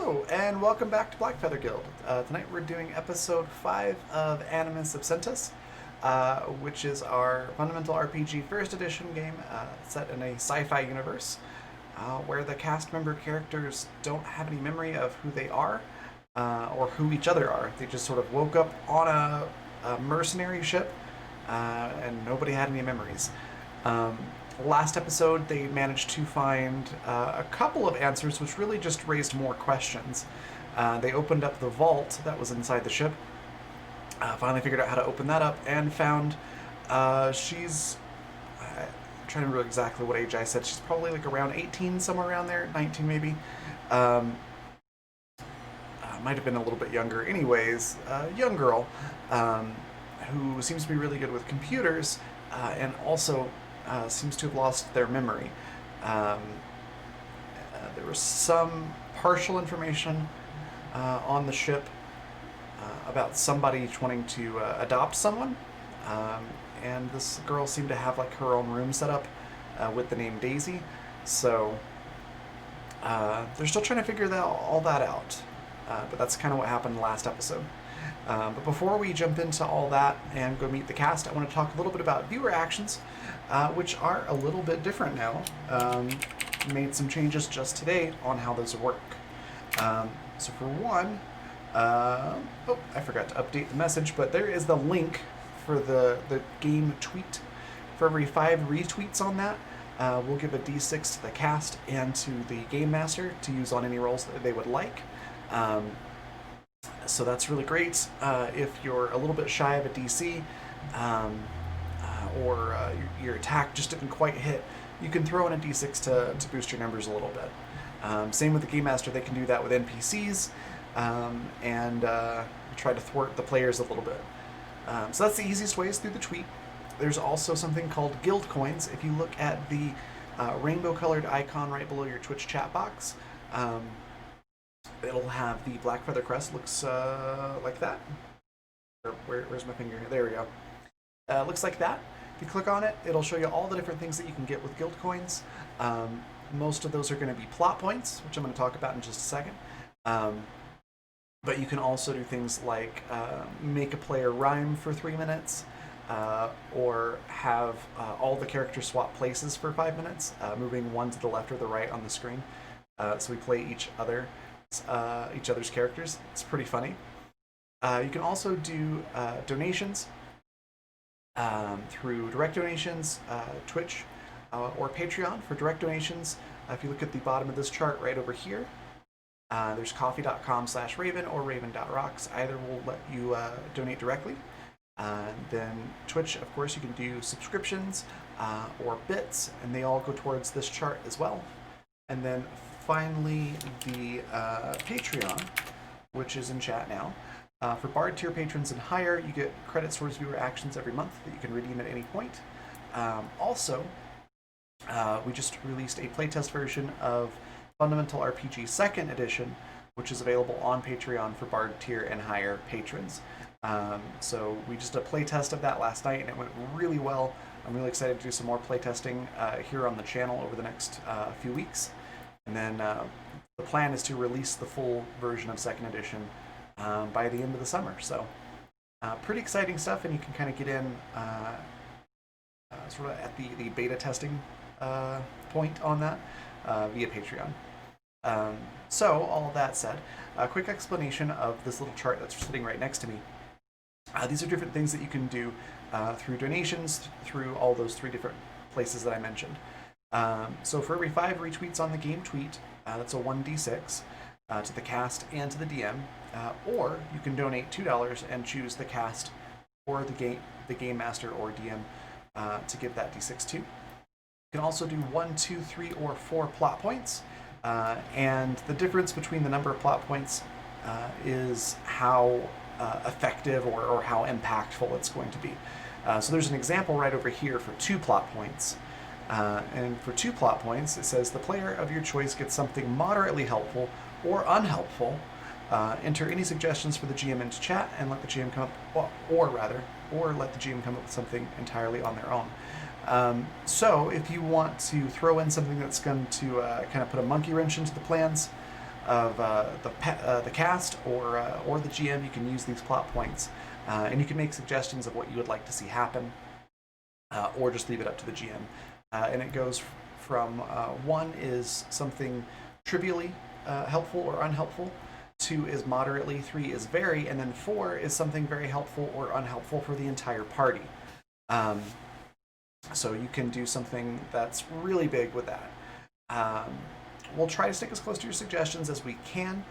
Hello, and welcome back to Blackfeather Guild. Tonight we're doing episode 5 of Animus Absentis, which is our fundamental RPG first edition game set in a sci-fi universe where the cast member characters don't have any memory of who they are or who each other are. They just sort of woke up on a mercenary ship and nobody had any memories. Last episode, they managed to find a couple of answers, which really just raised more questions. They opened up the vault that was inside the ship, finally figured out how to open that up, and found she's... I'm trying to remember exactly what age I said. She's probably like around 18, somewhere around there, 19 maybe. Might have been a little bit younger. Anyways, a young girl who seems to be really good with computers and also seems to have lost their memory. There was some partial information on the ship about somebody wanting to adopt someone, and this girl seemed to have like her own room set up with the name Daisy. So they're still trying to figure all that out. But that's kind of what happened last episode. But before we jump into all that and go meet the cast, I want to talk a little bit about viewer actions, which are a little bit different now. Made some changes just today on how those work. So for one, I forgot to update the message, but there is the link for the game tweet. For every 5 retweets on that, we'll give a D6 to the cast and to the game master to use on any roles that they would like. So that's really great. If you're a little bit shy of a DC, or your attack just didn't quite hit, you can throw in a D6 to boost your numbers a little bit. Same with the Game Master, they can do that with NPCs, and try to thwart the players a little bit. So that's the easiest way, is through the tweet. There's also something called Guild Coins. If you look at the rainbow-colored icon right below your Twitch chat box, it'll have the Blackfeather crest. Looks like that. Where's my finger? There we go. Looks like that. If you click on it, it'll show you all the different things that you can get with guild coins. Most of those are going to be plot points, which I'm going to talk about in just a second. But you can also do things like make a player rhyme for 3 minutes, or have all the characters swap places for 5 minutes, moving one to the left or the right on the screen. So we play each other's characters. It's pretty funny. You can also do donations through direct donations, Twitch, or Patreon. For direct donations, if you look at the bottom of this chart right over here, there's coffee.com/Raven or Raven.rocks. Either will let you donate directly. Then Twitch, of course, you can do subscriptions or bits, and they all go towards this chart as well. And then finally, the Patreon, which is in chat now. For Bard tier patrons and higher, you get credits towards viewer actions every month that you can redeem at any point. Also, we just released a playtest version of Fundamental RPG 2nd Edition, which is available on Patreon for Bard tier and higher patrons. So we just did a playtest of that last night, and it went really well. I'm really excited to do some more playtesting here on the channel over the next few weeks. And then the plan is to release the full version of 2nd Edition by the end of the summer. So pretty exciting stuff, and you can kind of get in sort of at the beta testing point on that via Patreon. So all that said, a quick explanation of this little chart that's sitting right next to me. These are different things that you can do through donations, through all those 3 different places that I mentioned. So for every 5 retweets on the game tweet, that's a 1d6 to the cast and to the DM, or you can donate $2 and choose the cast or the game master or DM to give that d6 to. You can also do 1, 2, 3, or 4 plot points, and the difference between the number of plot points is how effective or how impactful it's going to be. So there's an example right over here for 2 plot points. And for 2 plot points, it says the player of your choice gets something moderately helpful or unhelpful. Enter any suggestions for the GM into chat and let the GM come up, or let the GM come up with something entirely on their own. So if you want to throw in something that's going to kind of put a monkey wrench into the plans, of the cast or the GM. You can use these plot points, and you can make suggestions of what you would like to see happen, or just leave it up to the GM. And it goes from 1 is something trivially helpful or unhelpful, 2 is moderately, 3 is very, and then 4 is something very helpful or unhelpful for the entire party. So you can do something that's really big with that. We'll try to stick as close to your suggestions as we can,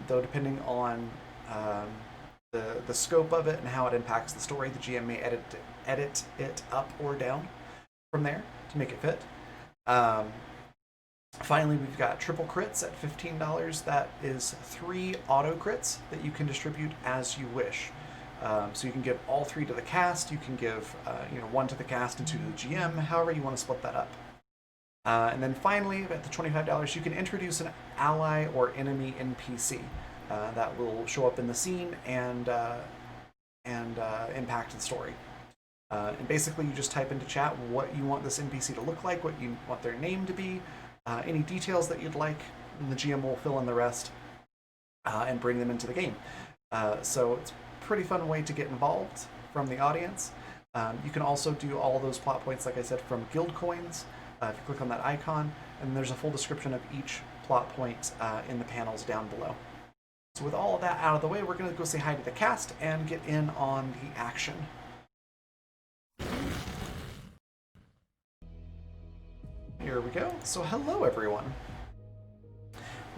though depending on the scope of it and how it impacts the story, the GM may edit it up or down from there to make it fit. Finally, we've got triple crits at $15. That is 3 auto crits that you can distribute as you wish. So you can give all 3 to the cast. You can give 1 to the cast and 2 to the GM. However you want to split that up. And then finally, at the $25, you can introduce an ally or enemy NPC that will show up in the scene and impact the story. And basically, you just type into chat what you want this NPC to look like, what you want their name to be, any details that you'd like, and the GM will fill in the rest and bring them into the game. So it's a pretty fun way to get involved from the audience. You can also do all those plot points, like I said, from guild coins. If you click on that icon, and there's a full description of each plot point in the panels down below. So with all of that out of the way, we're going to go say hi to the cast and get in on the action. Here we go. So hello, everyone.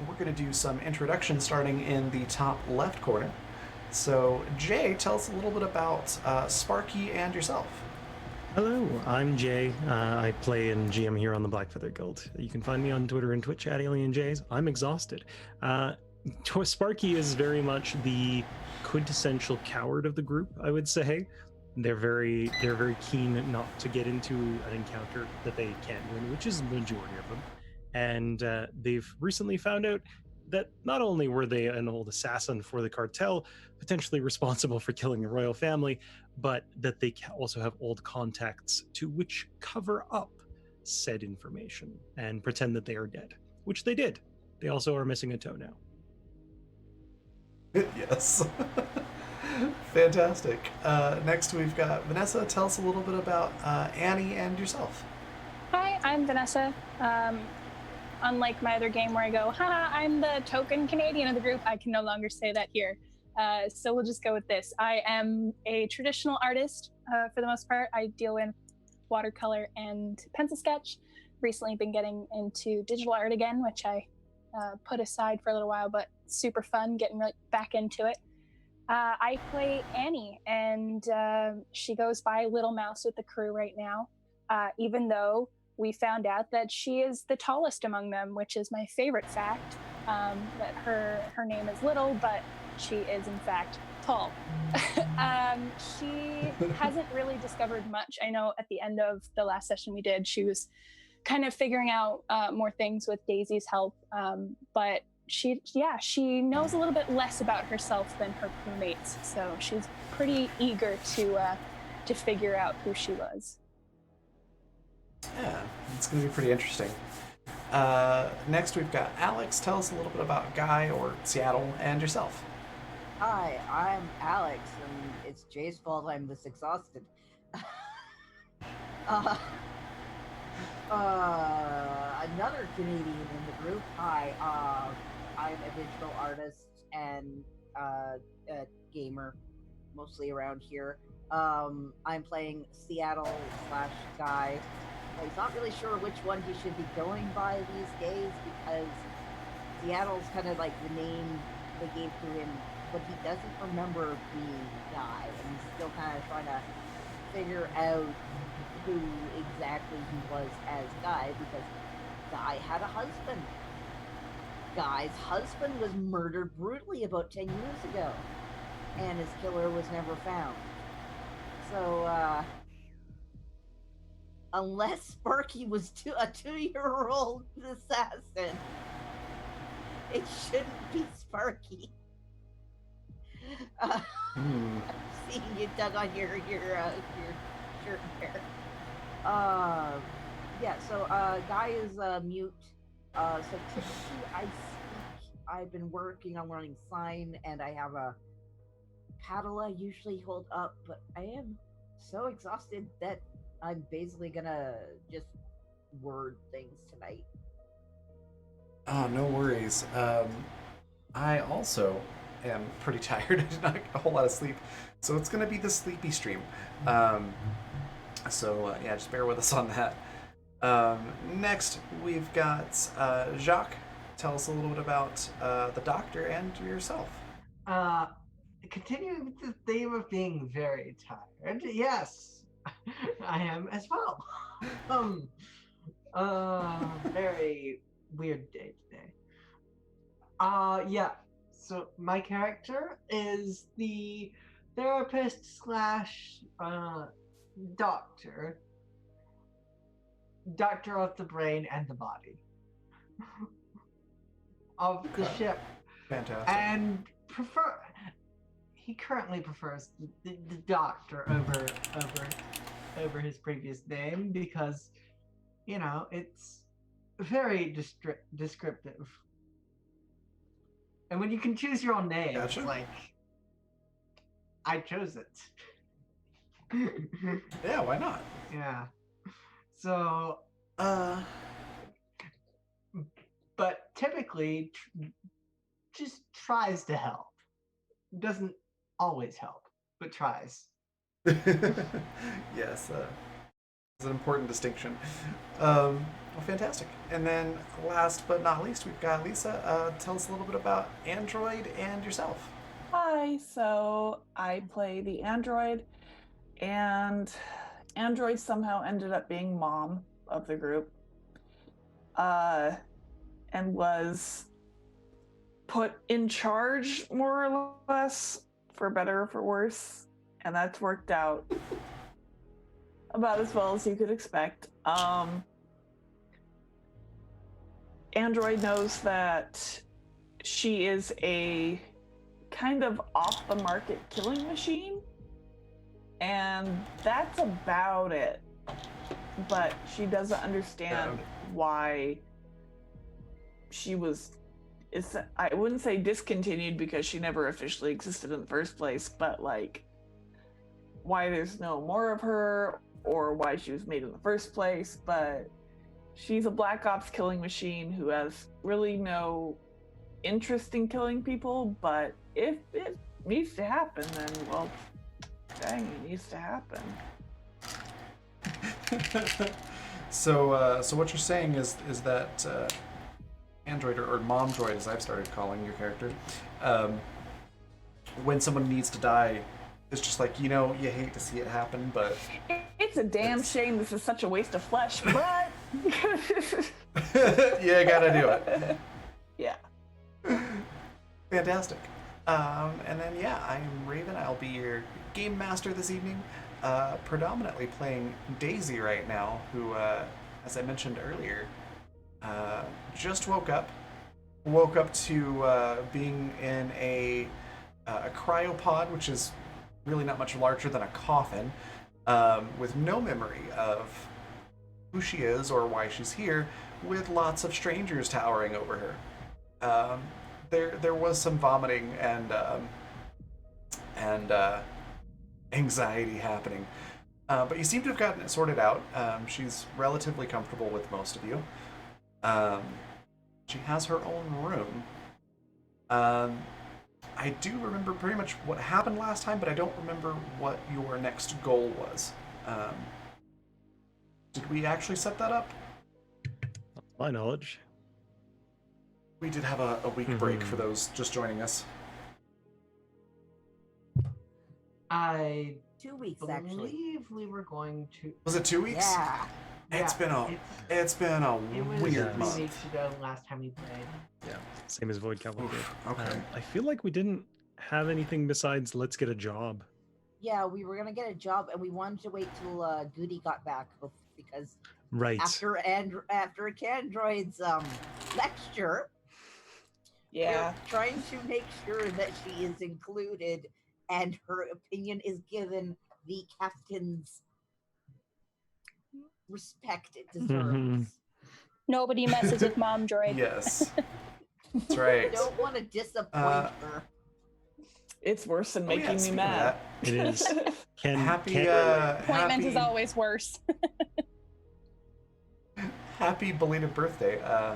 We're going to do some introduction starting in the top left corner. So Jay, tell us a little bit about Sparky and yourself. Hello, I'm Jay. I play and GM here on the Blackfeather Guild. You can find me on Twitter and Twitch at AlienJays. I'm exhausted. Sparky is very much the quintessential coward of the group, I would say. They're very keen not to get into an encounter that they can't win, which is the majority of them. And they've recently found out that not only were they an old assassin for the cartel, potentially responsible for killing the royal family, but that they also have old contacts to which cover up said information and pretend that they are dead, which they did. They also are missing a toe now. Yes. Fantastic. Next we've got Vanessa. Tell us a little bit about Annie and yourself. Hi, I'm Vanessa. Unlike my other game where I go, haha, I'm the token Canadian of the group, I can no longer say that here. So we'll just go with this. I am a traditional artist for the most part. I deal in watercolor and pencil sketch. Recently been getting into digital art again, which I put aside for a little while, but super fun getting right back into it. I play Annie, and she goes by Little Mouse with the crew right now, even though we found out that she is the tallest among them, which is my favorite fact, that her name is Little, but she is in fact tall. She hasn't really discovered much. I know at the end of the last session we did, she was kind of figuring out more things with Daisy's help, but she knows a little bit less about herself than her crewmates, so she's pretty eager to figure out who she was. Yeah, it's going to be pretty interesting. Next we've got Alex. Tell us a little bit about Guy or Seattle and yourself. Hi, I'm Alex, and it's Jay's fault I'm this exhausted. Another Canadian in the group. Hi, I'm a digital artist and a gamer, mostly around here. I'm playing Seattle/Guy. He's not really sure which one he should be going by these days because Seattle's kind of like the name they gave to him, but he doesn't remember being Guy, and he's still kind of trying to figure out who exactly he was as Guy, because Guy had a husband. Guy's husband was murdered brutally about 10 years ago, and his killer was never found. So, unless Sparky was a 2-year-old assassin, it shouldn't be Sparky. I'm seeing you dug on your shirt there. Yeah, so Guy is mute. So typically I speak I've been working on learning sign, and I have a paddle I usually hold up, but I am so exhausted that I'm basically gonna just word things tonight. Oh, no worries. I also am pretty tired. I did not get a whole lot of sleep, so it's gonna be the sleepy stream. Yeah, just bear with us on that. Next, we've got Jacques. Tell us a little bit about the doctor and yourself. Continuing with the theme of being very tired, yes, I am as well. Very weird day today. Yeah. So my character is the therapist slash doctor of the brain and the body of the Okay. ship, Fantastic. and he currently prefers the doctor over his previous name because, you know, it's very descriptive. And when you can choose your own name, Gotcha. it's like, I chose it. Yeah, why not? Yeah. So, but typically just tries to help. Doesn't always help, but tries. Yes, it's an important distinction. Well, fantastic. And then, last but not least, we've got Lisa. Tell us a little bit about Android and yourself. Hi, so I play the android, and android somehow ended up being mom of the group, and was put in charge more or less, for better or for worse, and that's worked out about as well as you could expect. Android knows that she is a kind of off the market killing machine, and that's about it. But she doesn't understand why she was, I wouldn't say discontinued because she never officially existed in the first place, but like why there's no more of her or why she was made in the first place. But she's a black ops killing machine who has really no interest in killing people, but if it needs to happen, then, well, dang, it needs to happen. So what you're saying is that Android or Mom Droid, as I've started calling your character, when someone needs to die, it's just like, you know, you hate to see it happen, but It's a damn shame this is such a waste of flesh, but you gotta do it. yeah. Fantastic. And then, yeah, I'm Raven. I'll be your game master this evening, predominantly playing Daisy right now, who, as I mentioned earlier, just woke up to being in a cryopod, which is really not much larger than a coffin, with no memory of who she is or why she's here, with lots of strangers towering over her. There was some vomiting and anxiety happening, but you seem to have gotten it sorted out. She's relatively comfortable with most of you. She has her own room. I do remember pretty much what happened last time, but I don't remember what your next goal was. Did we actually set that up? My knowledge. We did have a week break for those just joining us. I 2 weeks believe actually. we were going to. Was it 2 weeks? Yeah. It's been a It was weird 3 month. weeks ago last time we played. Yeah, same as Void Cavalcade. Okay. I feel like we didn't have anything besides let's get a job. Yeah, we were gonna get a job, and we wanted to wait till Goody got back because Right. after Android's lecture, Yeah. we're trying to make sure that she is included and her opinion is given the captain's respect it deserves. Nobody messes with Mom Droid. Yes. That's right. I don't want to disappoint her. It's worse than Oh, yeah, making me speaking of mad. It is. Happy, Appointment is happy, always worse. happy belated birthday. I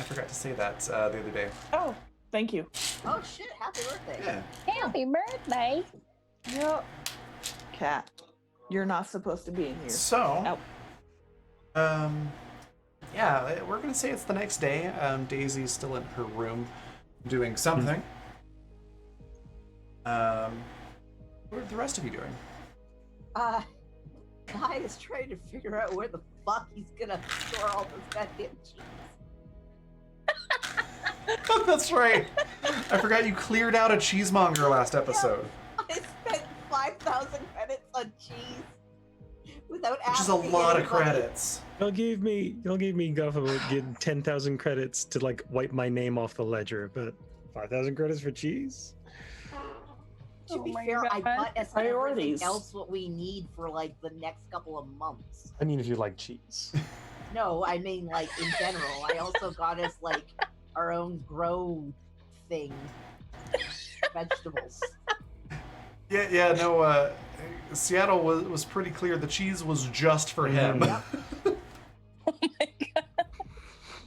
forgot to say that the other day. Oh, thank you. Oh shit! Happy birthday. Yeah. Happy birthday. Yep. Cat, you're not supposed to be in here. So, Out. yeah, we're gonna say it's the next day. Daisy's still in her room doing something. What are the rest of you doing? Guy is trying to figure out where the fuck he's gonna store all this goddamn cheese. That's right. I forgot you cleared out a cheesemonger last episode. I spent 5,000 credits on cheese without Which is a asking lot of anybody. credits. Y'all gave me guff about getting 10,000 credits to like wipe my name off the ledger, but 5,000 credits for cheese? To be Oh my fair, I God. bought us Priorities. everything else what we need for like the next couple of months. I mean, if you like cheese. No, I mean like in general. I also got us like our own grow thing, vegetables. Yeah, no, Seattle was pretty clear the cheese was just for him. Yep. Oh my god.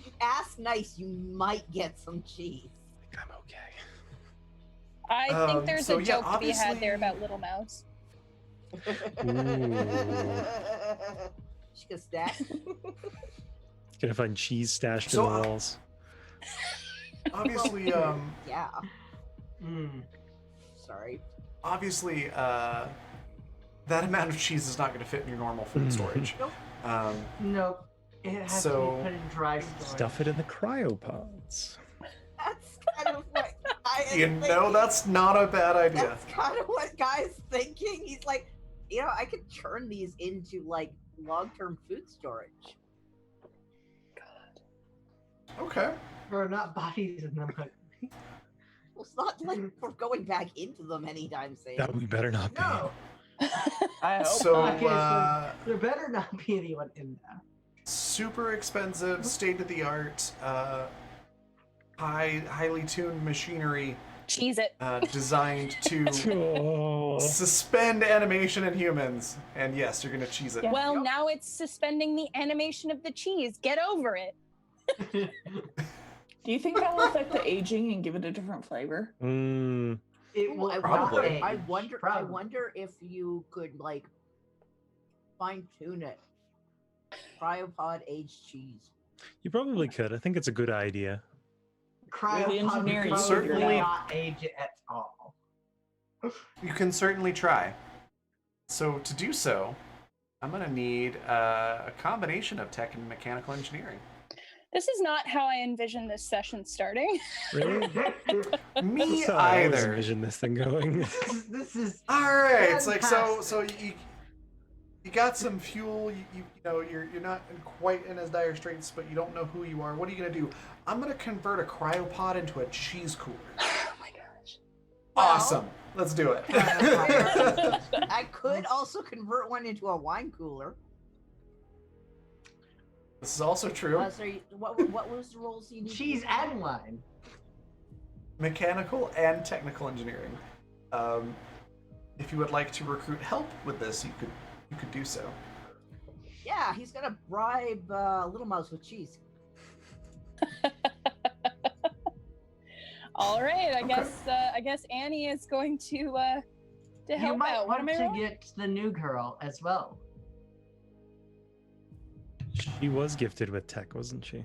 You ask nice, you might get some cheese. I'm okay. I think there's so a yeah, joke to be had there obviously- about Little Mouse. She can stack. Gonna find cheese stashed So, in the walls. Obviously, Yeah. Mm. Sorry. obviously, that amount of cheese is not going to fit in your normal food storage. Nope. Nope. It has to So- be put in dry storage. Stuff it in the cryopods. That's kind of what I am You know, that's not a bad idea. That's kind of what Guy's thinking. He's like, you know, I could turn these into like long-term food storage. Okay. There are not bodies in them. Well, it's not like we're going back into them anytime soon. That we better not be. No. I hope So, not. Okay, so there better not be anyone in there. super expensive, state-of-the-art, highly tuned machinery Cheese it. designed to Oh. suspend animation in humans. And yes, you're going to cheese it. Yeah. Well, now it's suspending the animation of the cheese. Get over it. Do you think that will affect the aging and give it a different flavor? Mm, It Ooh, will I Probably. wonder. I wonder. I Probably. wonder if you could like fine tune it. Cryopod aged cheese. you probably could. I think it's a good idea. Cryopod engineering, would you figure it probably out. not age it at all. You can certainly try. So to do so, I'm going to need a combination of tech and mechanical engineering. This is not how I envisioned this session starting. Really? Me That's how I always either. envision this thing going. This is All right, it's like so Fantastic. you got some fuel. You know you're not quite in as dire straits, but you don't know who you are. What are you gonna do? I'm gonna convert a cryopod into a cheese cooler. Oh my gosh. Awesome. Let's do it. I could also convert one into a wine cooler. This is also true. So what was the roles you need? cheese and wine. Mechanical and technical engineering. If you would like to recruit help with this, you could do so. Yeah, he's gonna bribe Little Mouse with cheese. All right. I Okay. guess Annie is going to You help might out. What want am I to rolling? get the new girl as well. She was gifted with tech, wasn't she?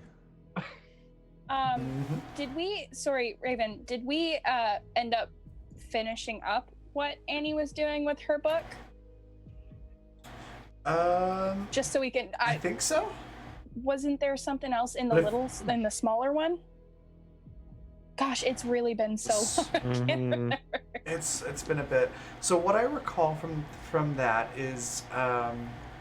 Mhm. Did we? Sorry, Raven. Did we end up finishing up what Annie was doing with her book? Just so we can. I think so. Wasn't there something else in the But if- the smaller one? Gosh, it's really been so long. I can't Mhm. remember. It's been a bit. So what I recall from that is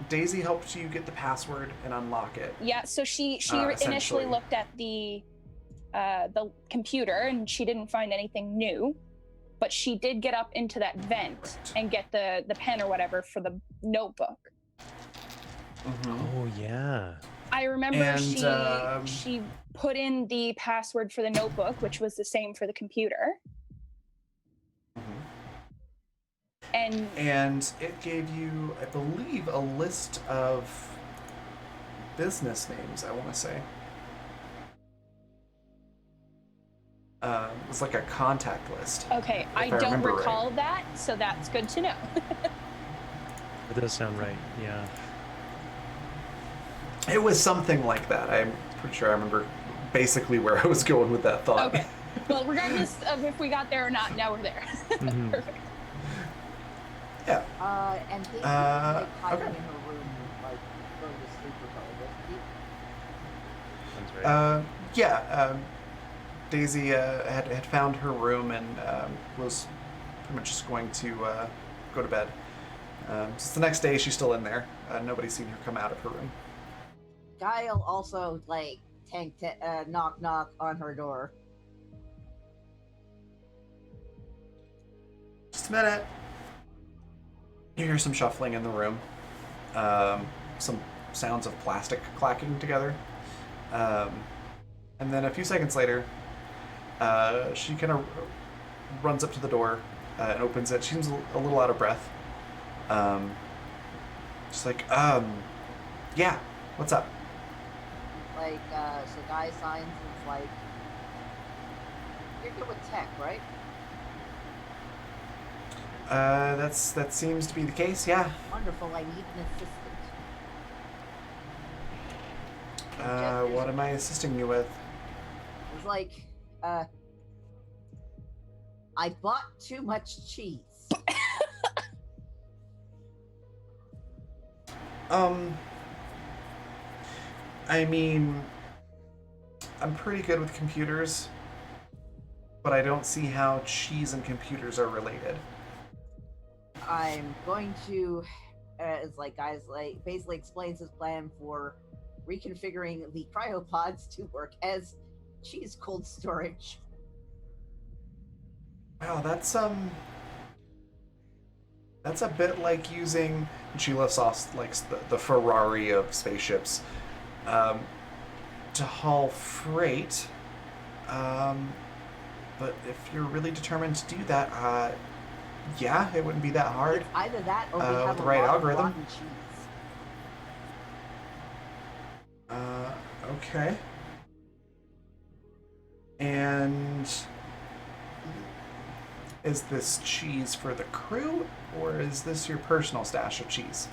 Daisy helped you get the password and unlock it. Yeah, so she Essentially. initially looked at the computer and she didn't find anything new, but she did get up into that vent Right. and get the pen or whatever for the notebook. Oh yeah. I remember And, she put in the password for the notebook, which was the same for the computer. And it gave you, I believe, a list of business names, I want to say. It was like a contact list. Okay, I don't remember recall right. that, so that's good to know. It does sound right. Yeah. It was something like that. I'm pretty sure I remember basically where I was going with that thought. Okay. Well, regardless of if we got there or not, now we're there. Mhm. Perfect. Yeah. And Daisy Uh, was like hiding okay. in her room, like going to sleep or something, wasn't Sounds right. Yeah. Daisy had found her room and was pretty much just going to go to bed. Since the next day, she's still in there. Nobody's seen her come out of her room. Guile also like knock knock on her door. Just a minute. You hear some shuffling in the room. Some sounds of plastic clacking together. And then a few seconds later, she kind of runs up to the door and opens it. She seems a little out of breath. She's like, yeah, what's up? Like, so Guy signs and is like, you're good with tech, right? That seems to be the case, yeah. Wonderful, I need an assistant. What am I assisting you with? It was like, I bought too much cheese. I mean, I'm pretty good with computers, but I don't see how cheese and computers are related. I'm going to, it's like Guy's like basically explains his plan for reconfiguring the cryopods to work as cheese cold storage. Wow, that's a bit like using, and she lifts off like the Ferrari of spaceships, to haul freight. But if you're really determined to do that, yeah, it wouldn't be that hard. It's either that or we with have the a right lot algorithm. of rotten cheese. Okay. And is this cheese for the crew, or is this your personal stash of cheese?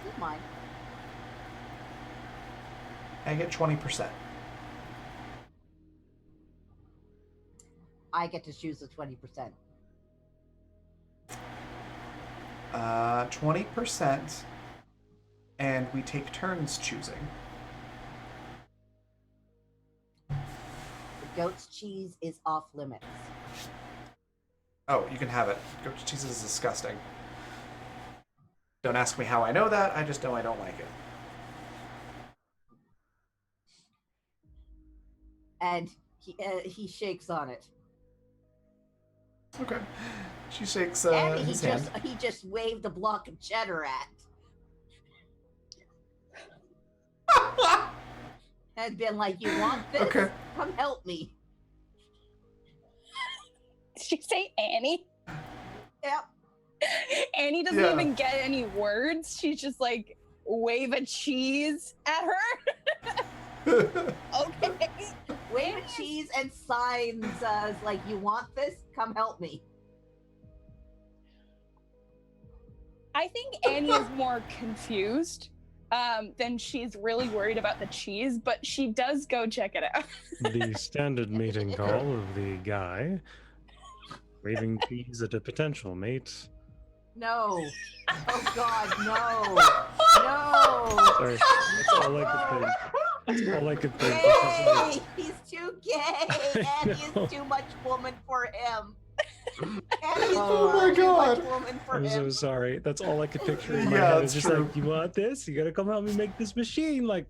This is mine. I get 20%. I get to choose the 20%. 20%, and we take turns choosing. The goat's cheese is off limits. Oh, you can have it. Goat cheese is disgusting. Don't ask me how I know that, I just know I don't like it. And he shakes on it. Okay. She shakes And his hand. he just waved a block of cheddar at. And been like, you want this? Okay. Come help me. Did she say Annie? Yep. Annie doesn't Yeah. even get any words. She's just like, wave a cheese at her. Okay. Wave a cheese and signs like, you want this? Come help me. I think Annie is more confused than she's really worried about the cheese, but she does go check it out. The standard mating call of the guy. Waving cheese at a potential mate. No. Oh God, no. No. Sorry, that's all I could think. That's all I could think. Gay! He's too gay, and No. he's too much woman for him. And he's Oh my too much God. woman for I'm him. so sorry. That's all I could picture in my Yeah, head. it's It's just true. like, you want this? You gotta come help me make this machine. Like,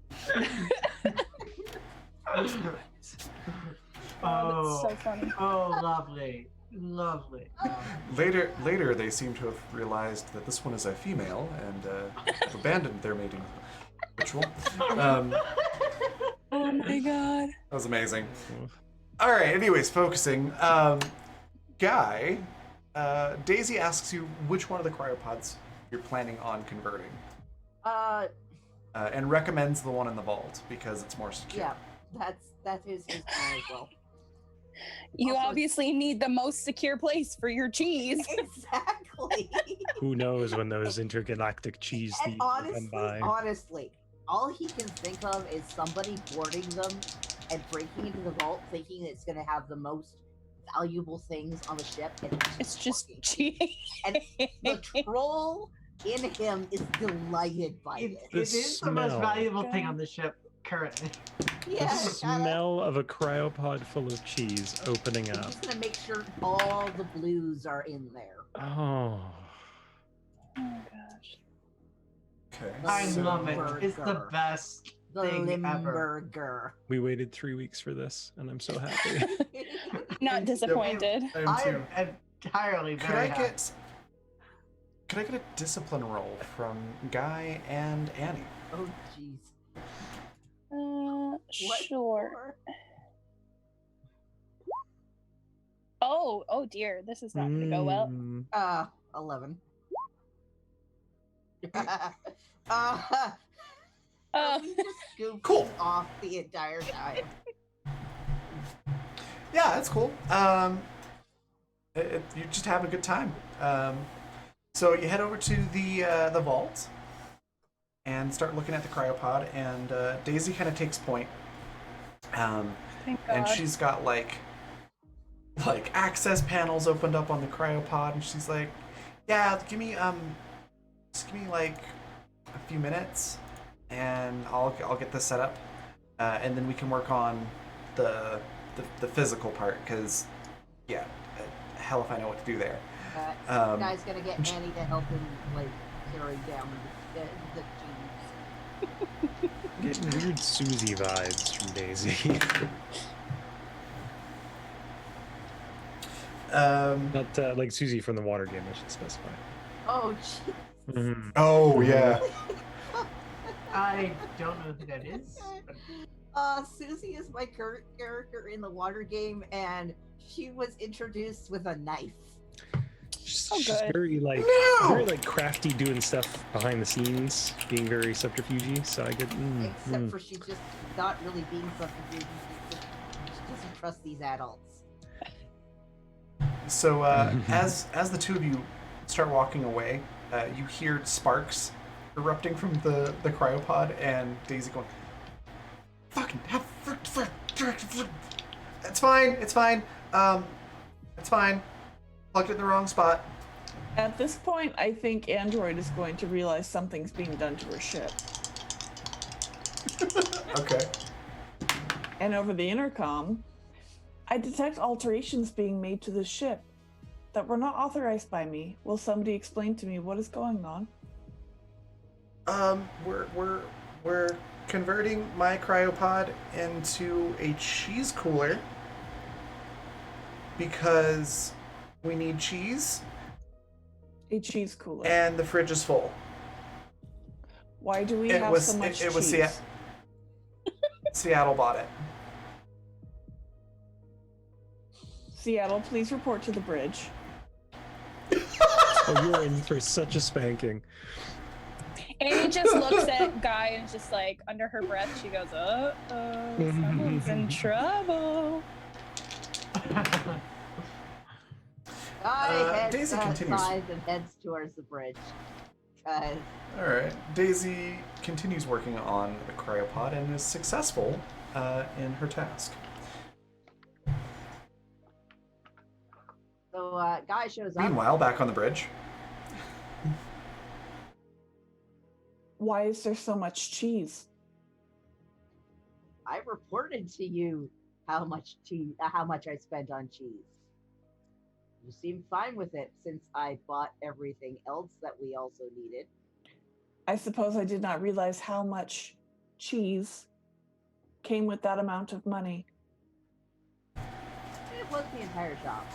Oh, that's so funny. Oh, lovely. Lovely. Later, they seem to have realized that this one is a female and have abandoned their mating. Ritual. That Oh my god. was amazing. All right. Anyways, focusing. Guy, Daisy asks you which one of the cryopods you're planning on converting, and recommends the one in the vault because it's more secure. Yeah, that is his plan as well. You Also, obviously need the most secure place for your cheese. Exactly. Who knows when those intergalactic cheese And thieves will come by? honestly, all he can think of is somebody boarding them and breaking into the vault, thinking it's going to have the most valuable things on the ship. And It's just working. cheese. And the troll in him is delighted by It this. is the most smell. valuable thing on the ship currently. The Yeah, smell of a cryopod full of cheese opening up. he's going to make sure all the blues are in there. Oh. Oh my gosh. Okay. I so- love it. It's the Limburger. best The thing ever. Limburger. We waited 3 weeks for this, and I'm so happy. Not disappointed. I am I too. am entirely Could very I happy. get a discipline roll from Guy and Annie? Oh, jeez. What Sure. for? Oh dear, this is not going to go well. Mm. 11. We just goofed Cool. off the entire time. Yeah, that's cool. You just have a good time. So you head over to the vault and start looking at the cryopod, and Daisy kind of takes point. Thank And God. she's got like access panels opened up on the cryopod, and she's like, "Yeah, just give me like a few minutes, and I'll get this set up, and then we can work on the physical part, because yeah, hell if I know what to do there." Guy's gonna get Annie to help him like carry down the tubes. Getting weird Susie vibes from Daisy. Not like Susie from the water game, I should specify. Oh, jeez. Mhm. Oh yeah. I don't know who that is. But Susie is my current character in the water game, and she was introduced with a knife. She's good. very like No! very like crafty, doing stuff behind the scenes, being very subterfugey. So I get. Except for she's just not really being subterfuge. She doesn't trust these adults. So as the two of you start walking away, you hear sparks erupting from the cryopod, and Daisy going, "Fucking it's fine, it's fine, it's fine. Plugged it in the wrong spot." At this point, I think Android is going to realize something's being done to her ship. Okay. And over the intercom, I detect alterations being made to the ship that were not authorized by me. Will somebody explain to me what is going on? We're converting my cryopod into a cheese cooler because we need cheese A cheese cooler. and the fridge is full. Why do we It have was- so much it was cheese? Seattle bought it. Seattle, please report to the bridge. Oh, you're in for such a spanking. Annie just looks at Guy and just like under her breath, she goes, "Uh oh, someone's in trouble." Daisy continues. Outside and heads towards the bridge. Cause All right. Daisy continues working on the cryopod and is successful in her task. so guy shows up. Meanwhile, back on the bridge. Why is there so much cheese? I reported to you how much I spent on cheese. You seemed fine with it since I bought everything else that we also needed. I suppose I did not realize how much cheese came with that amount of money. It was the entire shop.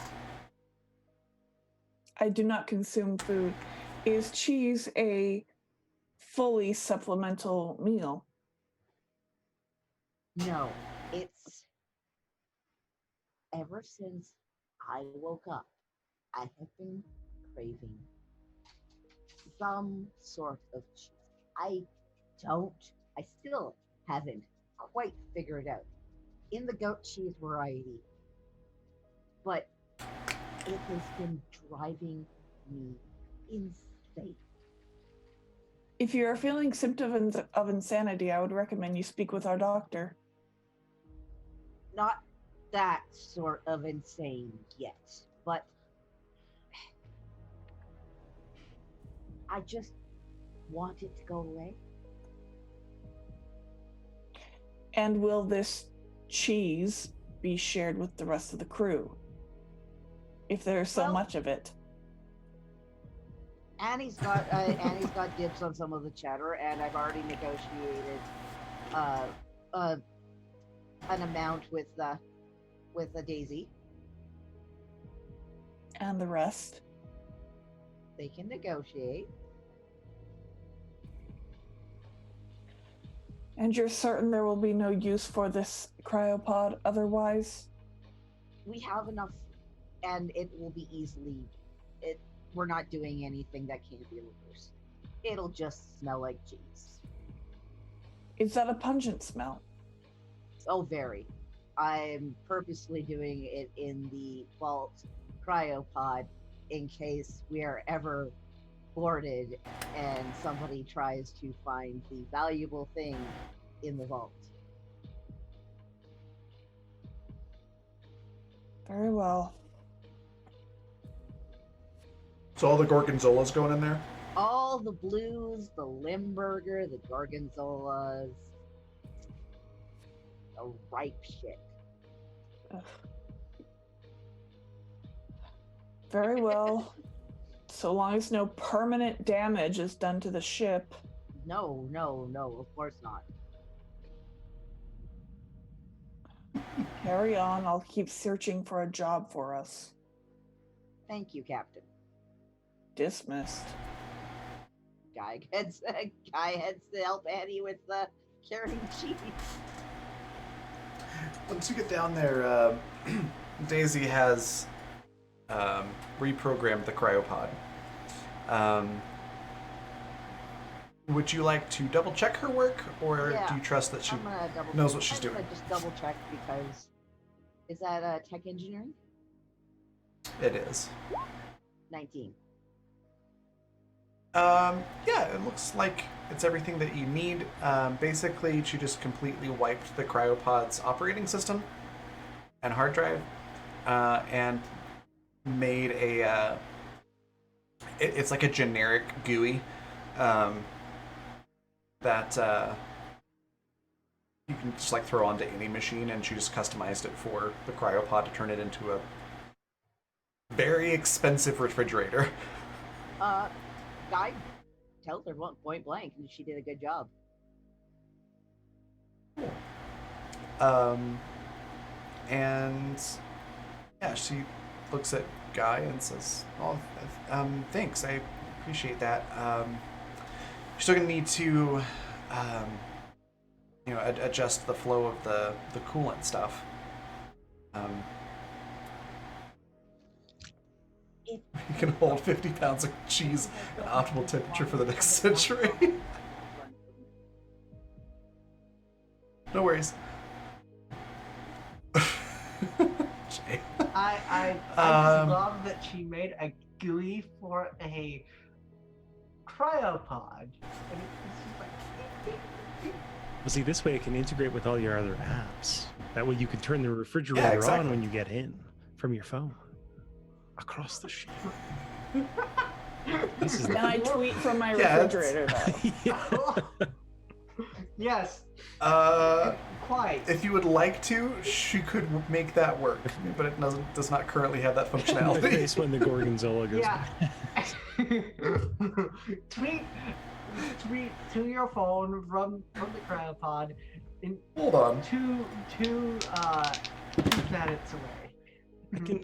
I do not consume food. Is cheese a fully supplemental meal. No, it's ever since I woke up, I have been craving some sort of cheese. I still haven't quite figured out in the goat cheese variety, but it has been driving me insane. If you are feeling symptoms of insanity, I would recommend you speak with our doctor. Not that sort of insane yet, but I just want it to go away. And will this cheese be shared with the rest of the crew? If there's so much of it. Annie's got dibs on some of the cheddar, and I've already negotiated an amount with the Daisy. And the rest? They can negotiate. And you're certain there will be no use for this cryopod otherwise? We have enough, and it will be easily. We're not doing anything that can't be reversed. It'll just smell like cheese. Is that a pungent smell? Oh, very. I'm purposely doing it in the vault cryopod in case we are ever boarded and somebody tries to find the valuable thing in the vault. Very well. So all the gorgonzola's going in there? All the blues, the Limburger, the gorgonzolas, the ripe shit. Ugh. Very well. So long as no permanent damage is done to the ship. No, of course not. Carry on. I'll keep searching for a job for us. Thank you, Captain. Dismissed. Guy heads to help Annie with carrying cheese. Once you get down there, Daisy has reprogrammed the cryopod. Would you like to double check her work, or do you trust that she knows what she's doing? I'm gonna just double check because is that tech engineering? It is. 19. Yeah, it looks like it's everything that you need. Basically, she just completely wiped the cryopod's operating system and hard drive, and made a. It's like a generic GUI that you can just like throw onto any machine, and she just customized it for the cryopod to turn it into a very expensive refrigerator. Guy tells her point blank, and she did a good job. And yeah, she looks at Guy and says, "Oh, thanks. I appreciate that. You're still gonna need to, adjust the flow of the coolant stuff. You can hold 50 pounds of cheese at optimal temperature for the next century." No worries. Jay. I just love that she made a GUI for a cryopod. And it's just like... Well, see, this way it can integrate with all your other apps. That way you can turn the refrigerator exactly. on when you get in from your phone. Across the ship. This is And I tweet from my refrigerator, though. Yeah. Yes. Quite. If you would like to, she could make that work, but it does not currently have that The functionality. face when the gorgonzola goes. Yeah. tweet to your phone from the cryopod in Hold on. two planets away.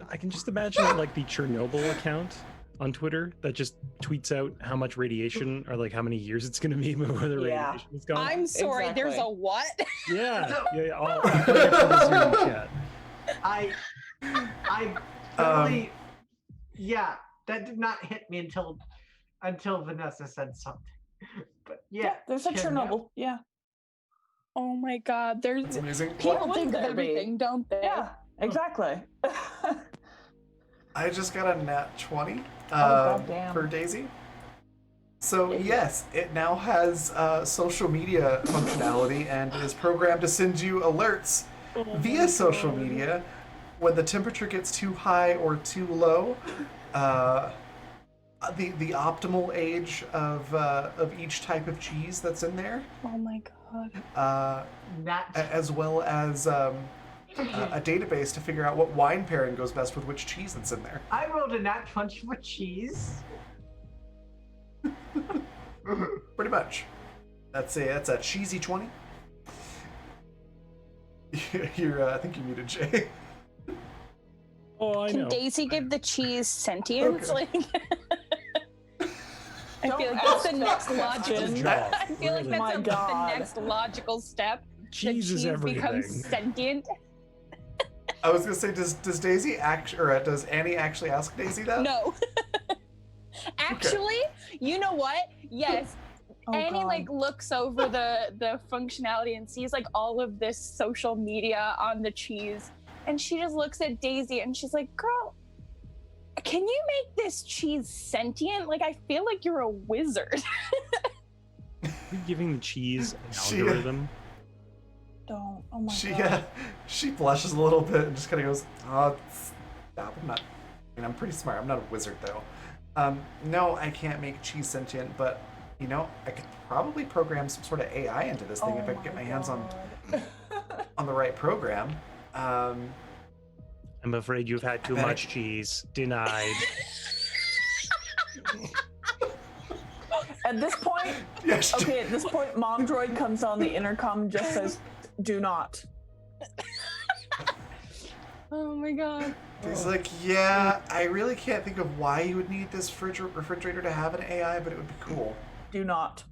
I can just imagine it like the Chernobyl account on Twitter that just tweets out how much radiation or like how many years it's going to be before the Yeah. radiation is gone. I'm sorry, there's Exactly. a what? Yeah, yeah. I'll put it for the Zoom chat. I totally, yeah, that did not hit me until Vanessa said something. But yeah, there's a Chernobyl. Yeah. Oh my god, there's It's amazing. people What would think of there be? everything, don't they? Yeah, exactly. I just got a nat 20 goddamn. for Daisy. So Yeah. yes, it now has social media functionality and is programmed to send you alerts via social media when the temperature gets too high or too low. The optimal age of each type of cheese that's in there, Oh my god. as well as a database to figure out what wine pairing goes best with which cheese that's in there. I rolled a nat 20 for cheese. Pretty much. That's a cheesy 20. You're I think you muted Jay. Oh, I Can know. Daisy give the cheese sentience? Okay. Like, I Don't feel like that's the ask next that logical. question. job, I feel like really. that's My the God. next logical step. Cheese the is cheese everything. becomes sentient. I was gonna say, does Daisy does Annie actually ask Daisy that? No. Actually, you know what? Yes. Oh, Annie God. like looks over the functionality and sees like all of this social media on the cheese, and she just looks at Daisy and she's like, "Girl, can you make this cheese sentient? Like, I feel like you're a wizard." You're giving the cheese an She- algorithm. Don't. Oh my She god. she blushes a little bit and just kind of goes, "Oh, stop! I'm not. I mean, I'm pretty smart. I'm not a wizard, though. No, I can't make cheese sentient, but you know, I could probably program some sort of AI into this thing if I could get my hands on the right program. I'm afraid you've had too bet much I- cheese. Denied. At this point, Yes. okay, at this point, Mom Droid comes on the intercom and just says, "Do not." Oh my god. He's like, yeah, I really can't think of why you would need this refrigerator to have an AI, but it would be cool. Do not.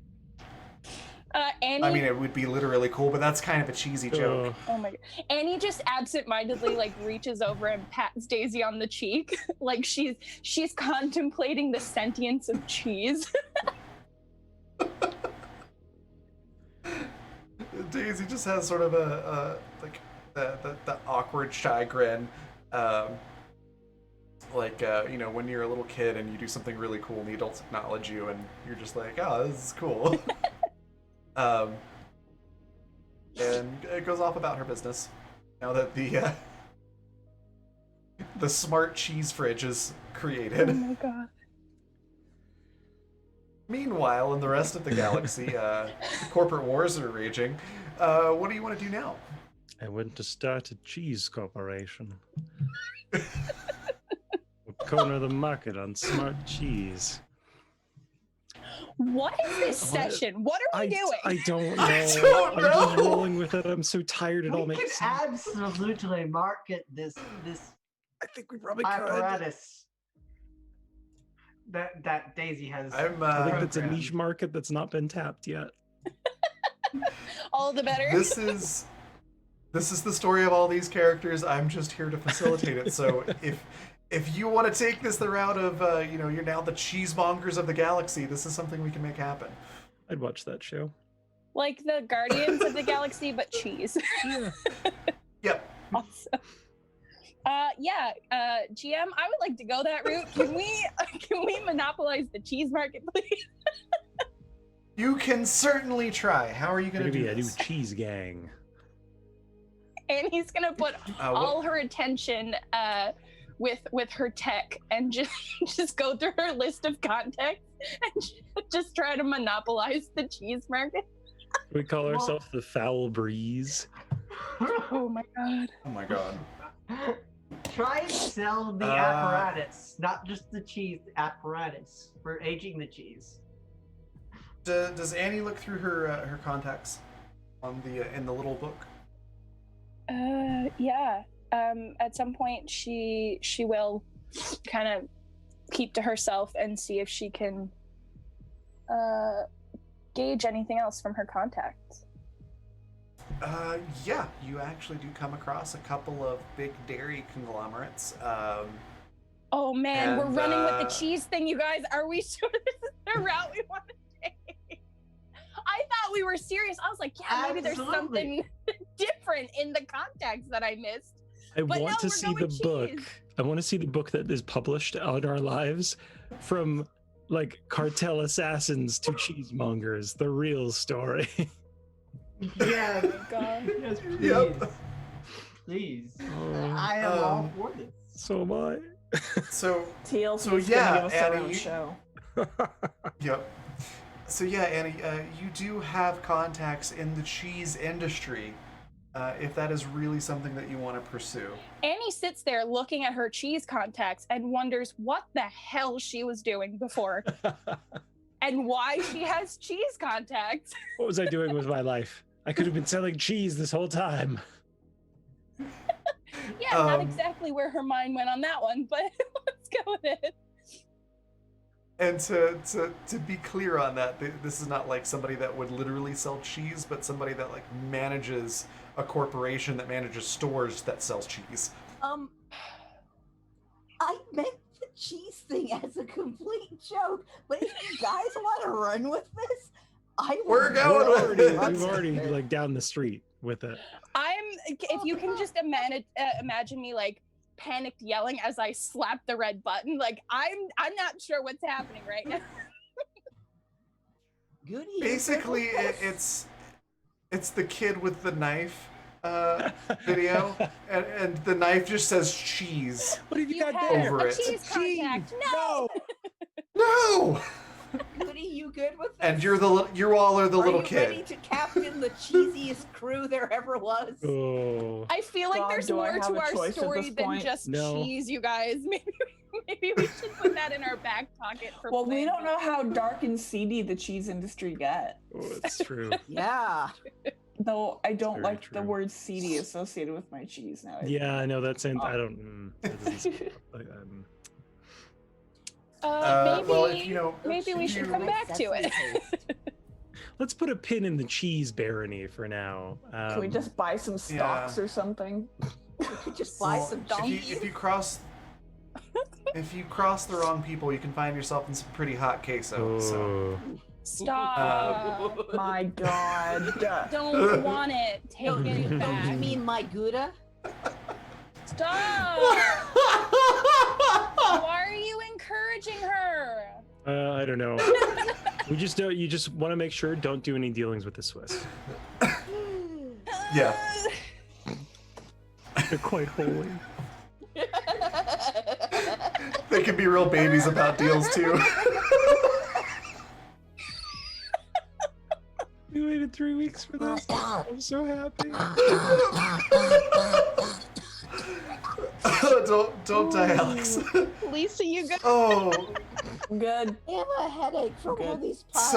Annie. I mean, it would be literally cool, but that's kind of a cheesy joke. Ugh. Oh my god. Annie just absentmindedly like reaches over and pats Daisy on the cheek. Like she's contemplating the sentience of cheese. Daisy just has sort of a like the awkward shy grin, you know, when you're a little kid and you do something really cool and the adults acknowledge you and you're just like, oh, this is cool. And it goes off about her business now that the smart cheese fridge is created. Oh my god. Meanwhile, in the rest of the galaxy, corporate wars are raging. What do you want to do now? I want to start a cheese corporation. We'll corner the market on smart cheese. What is this session? What are we doing? I don't know. I don't I'm just know. rolling with it. I'm so tired. It all We makes can sense. absolutely market this I think we probably could. apparatus that Daisy has. I'm, I think that's a programmed. niche market that's not been tapped yet. All the better. This is the story of all these characters. I'm just here to facilitate it. So if you want to take this the route of you know, you're now the cheesemongers of the galaxy, this is something we can make happen. I'd watch that show. Like the Guardians of the Galaxy, but cheese. Yeah. Yep. Awesome. GM, I would like to go that route. Can we monopolize the cheese market, please? You can certainly try. How are you going Gonna to be do a new this? cheese gang. And he's gonna put all her attention with her tech and just go through her list of contacts and just try to monopolize the cheese market. We call ourselves the Foul Breeze. Oh my god. Oh my god. Try and sell the apparatus, not just the cheese, the apparatus for aging the cheese. Does Annie look through her contacts on in the little book? Yeah. At some point she will kind of keep to herself and see if she can gauge anything else from her contacts. Yeah, you actually do come across a couple of big dairy conglomerates. Oh man, we're And, running with the cheese thing, you guys. Are we sure this is the route we want to take? I thought we were serious. I was like, yeah, maybe there's something different in the contacts that I missed. I But want no, to we're see the going book. cheese. I want to see the book that is published on our lives, from like cartel assassins to cheesemongers, the real story. Yes. Oh my God. Yes, please. Yep. Please. Oh. I am all for this. So am I. So, TLC So, is yeah, gonna give us their Annie, own you- show. yep. So yeah, Annie, you do have contacts in the cheese industry, if that is really something that you want to pursue. Annie sits there looking at her cheese contacts and wonders what the hell she was doing before and why she has cheese contacts. What was I doing with my life? I could have been selling cheese this whole time. Yeah, not Um, exactly where her mind went on that one, but let's go with it. And to be clear on that, this is not like somebody that would literally sell cheese, but somebody that like manages a corporation that manages stores that sells cheese. I meant the cheese thing as a complete joke, but if you guys want to run with this, I will. We're going with it. We've already like down the street with it. If you can just imagine me like panicked yelling as I slap the red button, like I'm not sure what's happening right now. Goody. Basically, it's the kid with the knife video, and the knife just says cheese. What have you, You got have there? Over a it. cheese contact. No. No! Goody, you good with this? And you all are the little Are you kid. ready to captain the cheasiest crew there ever was? Oh. I feel like God, there's do I more have to a our choice at story this than point? just No. cheese, you guys. Maybe we should put that in our back pocket for. Well, we plan don't B. know how dark and seedy the cheese industry get. Oh, it's true. Yeah. Though I don't Very like the true. word seedy associated with my cheese now. Yeah, I know that sounds. I don't. That doesn't, like, Maybe, well, if you know, maybe we should you- come back to it. let's put a pin in the cheese barony for now. Can we just buy some stocks or something? Just buy Well, some if cheese. you cross the wrong people, you can find yourself in some pretty hot queso. So. Oh. Stop. My God. Don't want it. Take it Don't you back. mean my Gouda? Stop. Why are you encouraging her? I don't know. We just don't. You just want to make sure don't do any dealings with the Swiss. Yeah. They're quite holy. They can be real babies about deals too. We waited 3 weeks for this. I'm so happy. don't die, Alex. Lisa, you go. Oh, Good. I have a headache from all Good. these pies.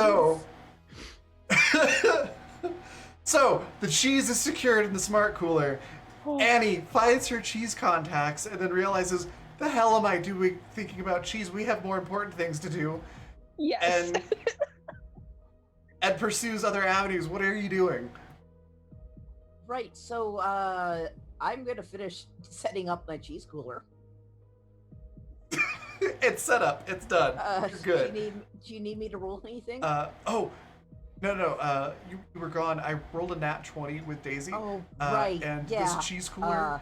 so the cheese is secured in the smart cooler. Annie finds her cheese contacts and then realizes, the hell am I doing thinking about cheese? We have more important things to do. Yes. And pursues other avenues. What are you doing? Right, so I'm gonna finish setting up my cheese cooler. It's set up. It's done. You're good. Do you need me to roll anything? Oh, no. You were gone. I rolled a nat 20 with Daisy. Oh, right. And yeah. this cheese cooler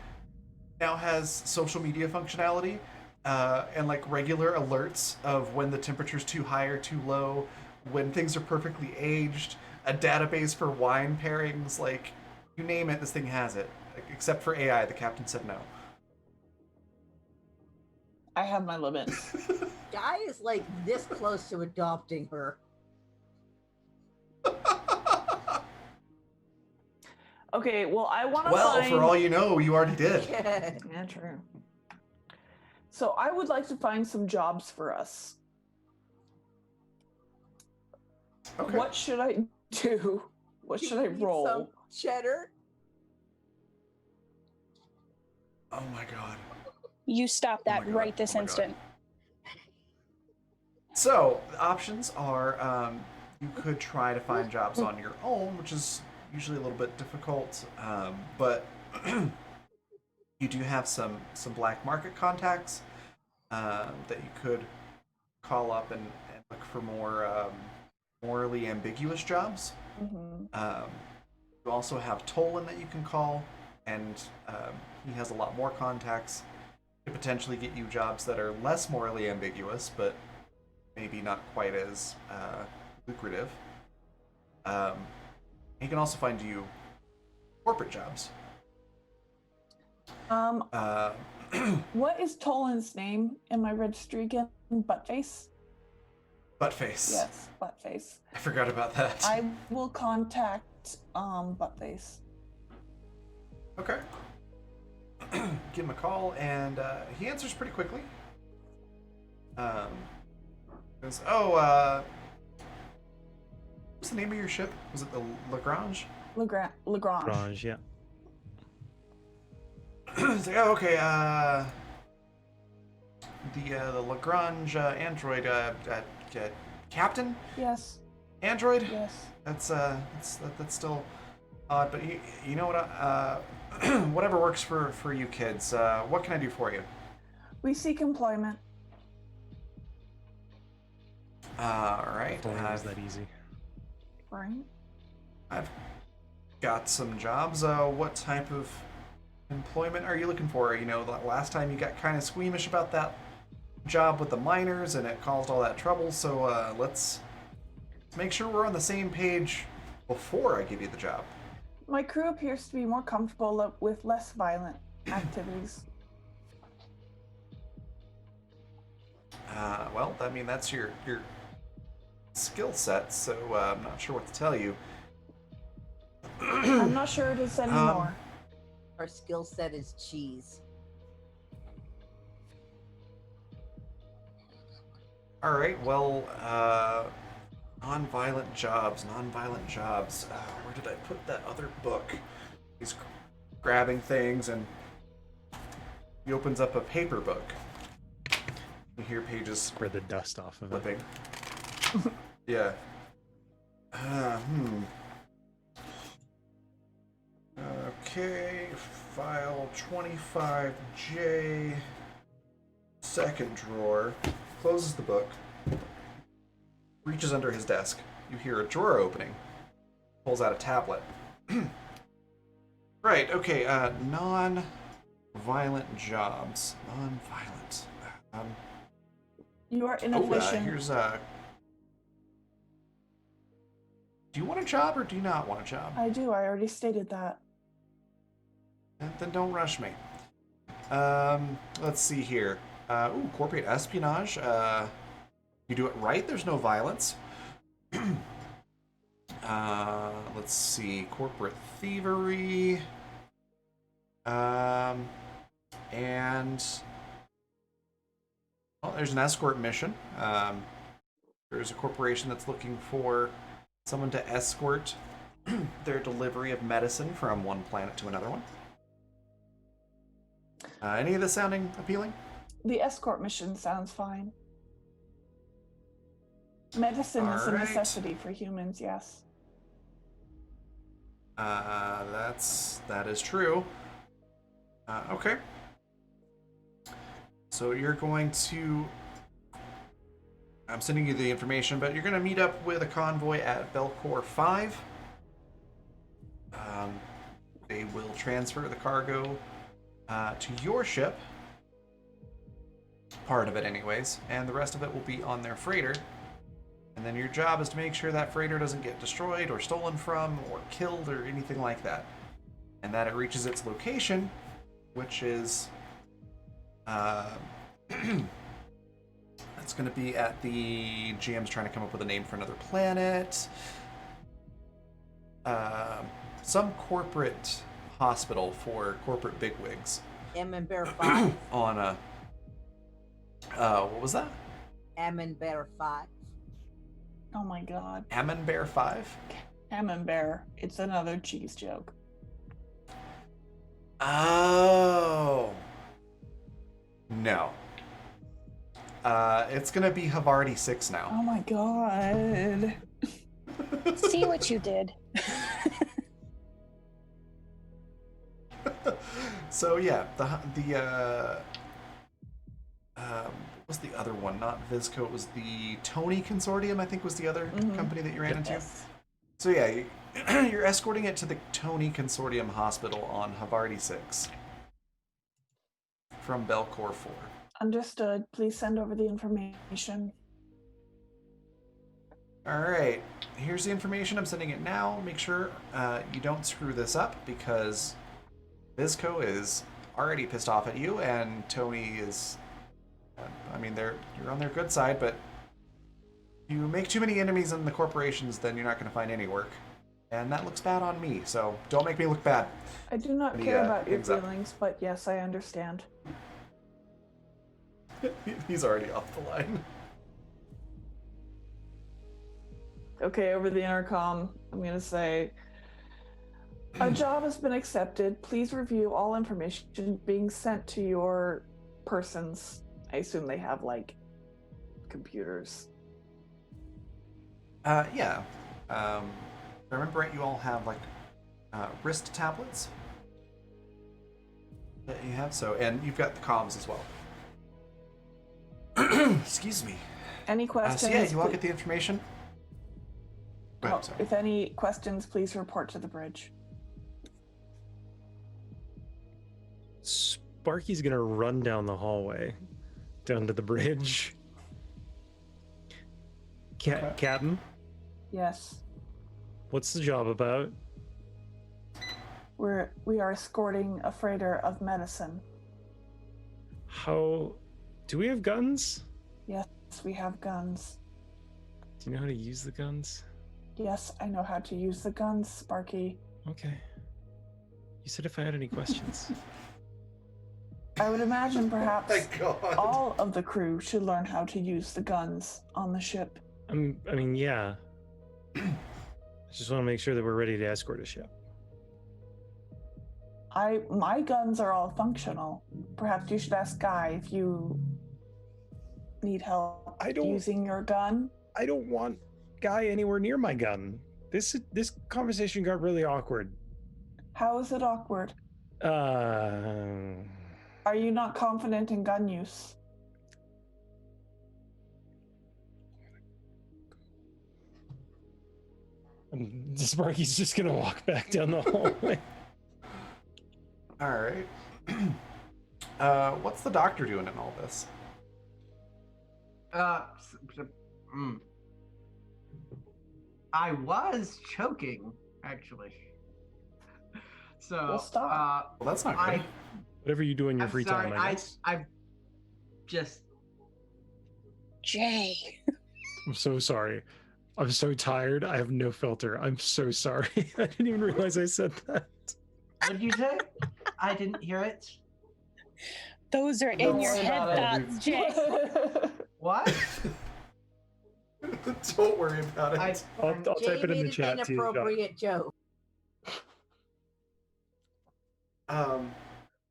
now has social media functionality and like regular alerts of when the temperature's too high or too low, when things are perfectly aged, a database for wine pairings, like you name it, this thing has it. Except for AI, the captain said no. I have my limits. Guy is like this close to adopting her. Okay, well, I want to Well, find... for all you know, you already did. Yeah, true. So I would like to find some jobs for us. Okay. What should I do? What should I Need roll? some cheddar. Oh my god. You stop that my God. right this Oh my God. instant. So the options are you could try to find jobs on your own, which is usually a little bit difficult, but you do have some black market contacts that you could call up and look for more morally ambiguous jobs. You also have Tolan that you can call, and he has a lot more contacts to potentially get you jobs that are less morally ambiguous, but maybe not quite as lucrative. He can also find you corporate jobs. What is Tolan's name in my registry again? Buttface? Buttface. Yes, Buttface. I forgot about that. I will contact Buttface. Okay. Give him a call, and he answers pretty quickly. Goes, what's the name of your ship? Was it the Lagrange? Lagrange. Raj, yeah. He's like, oh, okay, the Lagrange android, captain? Yes. Android? Yes. That's still odd, but you know what, whatever works for you kids. What can I do for you? We seek employment. Alright. If only it was that easy. Right. I've got some jobs. What type of employment are you looking for? You know, the last time you got kind of squeamish about that job with the miners and it caused all that trouble, so let's make sure we're on the same page before I give you the job. My crew appears to be more comfortable with less violent activities. Well, I mean, that's your skill set, so I'm not sure what to tell you. I'm not sure it is anymore. Our skill set is cheese. All right, well, non-violent jobs. Where did I put that other book? He's grabbing things, and he opens up a paper book. You hear pages Spread the dust off of it. flipping. Yeah. Okay, file 25J, second drawer. Closes the book. Reaches under his desk. You hear a drawer opening. Pulls out a tablet. Right, okay, non-violent jobs. Non-violent. You are inefficient. Here's do you want a job or do you not want a job? I do. I already stated that. Then don't rush me. Let's see here. Corporate espionage. You do it right, there's no violence. Let's see. Corporate thievery. And well, there's an escort mission. There's a corporation that's looking for someone to escort their delivery of medicine from one planet to another one. Any of this sounding appealing? The escort mission sounds fine. Medicine is a Alright. necessity for humans, yes. That is true. Okay. So you're going to... I'm sending you the information, but you're going to meet up with a convoy at Belcor 5. They will transfer the cargo to your ship. Part of it anyways, and the rest of it will be on their freighter. And then your job is to make sure that freighter doesn't get destroyed or stolen from or killed or anything like that. And that it reaches its location, which is it's going to be at the GM's trying to come up with a name for another planet. Some corporate hospital for corporate bigwigs. Ammon Bear 5. On a what was that? Ammon Bear 5. Oh my god. Ammon Bear 5? Camembert. It's another cheese joke. Oh. No. It's gonna be Havarti 6 Oh now. my god. See what you did. So yeah, what was the other one? Not Visco. It was the Tony Consortium. I think was the other company that you ran into. Yes. So yeah, you're escorting it to the Tony Consortium Hospital on Havarti 6 from Belcor 4. Understood. Please send over the information. All right, here's the information. I'm sending it now. Make sure you don't screw this up because Visco is already pissed off at you, and Tony is. I mean, you're on their good side, but you make too many enemies in the corporations, then you're not going to find any work, and that looks bad on me. So don't make me look bad. I do not Any, care about your hands up. feelings, but yes, I understand. He's already off the line. Okay, over the intercom, I'm gonna say, a job has been accepted. Please review all information being sent to your persons. I assume they have, like, computers. Yeah. If I remember right, you all have like wrist tablets that you have. So, and you've got the comms as well. Excuse me. Any questions? So yeah, you all get the information. Go ahead, sorry. If any questions, please report to the bridge. Sparky's gonna run down the hallway, down to the bridge. Okay. Captain, Yes. what's the job about? We are escorting a freighter of medicine. How do we have guns? Yes, we have guns. Do you know how to use the guns? Yes, I know how to use the guns, Sparky. Okay. You said if I had any questions. I would imagine perhaps My God. all of the crew should learn how to use the guns on the ship. I mean, yeah. I just want to make sure that we're ready to escort a ship. My guns are all functional. Perhaps you should ask Guy if you need help I don't- using your gun. I don't want Guy anywhere near my gun. This conversation got really awkward. How is it awkward? Are you not confident in gun use? Sparky's just gonna walk back down the hallway. All right. What's the doctor doing in all this? I was choking, actually. So, Well, stop. Well, that's not good. Whatever you do in your I'm free sorry, time, I guess. I just Jay. I'm so sorry. I'm so tired. I have no filter. I'm so sorry. I didn't even realize I said that. what did you say? I didn't hear it. Those are Don't in your worry head about it. thoughts, Jay. What? Don't worry about it. I'll Jay type it in made the an chat too. Doc. inappropriate joke.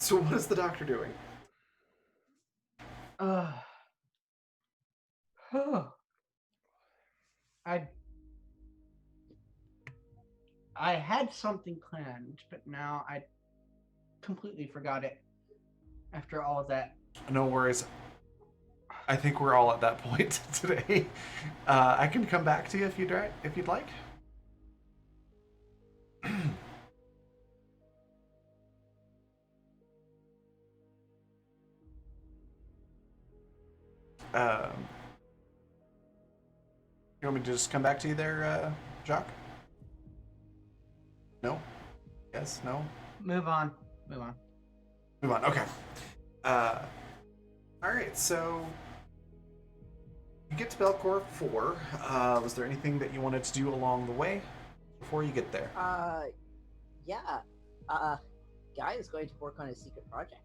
So what is the doctor doing? I had something planned, but now I completely forgot it. After all of that, No worries. I think we're all at that point today. I can come back to you if you'd like. You want me to just come back to you there, Jacques? No? Yes? No? move on. Move on. Move on. Okay. All right. So you get to Belcor 4. Was there anything that you wanted to do along the way before you get there? Yeah. Guy is going to work on his secret project.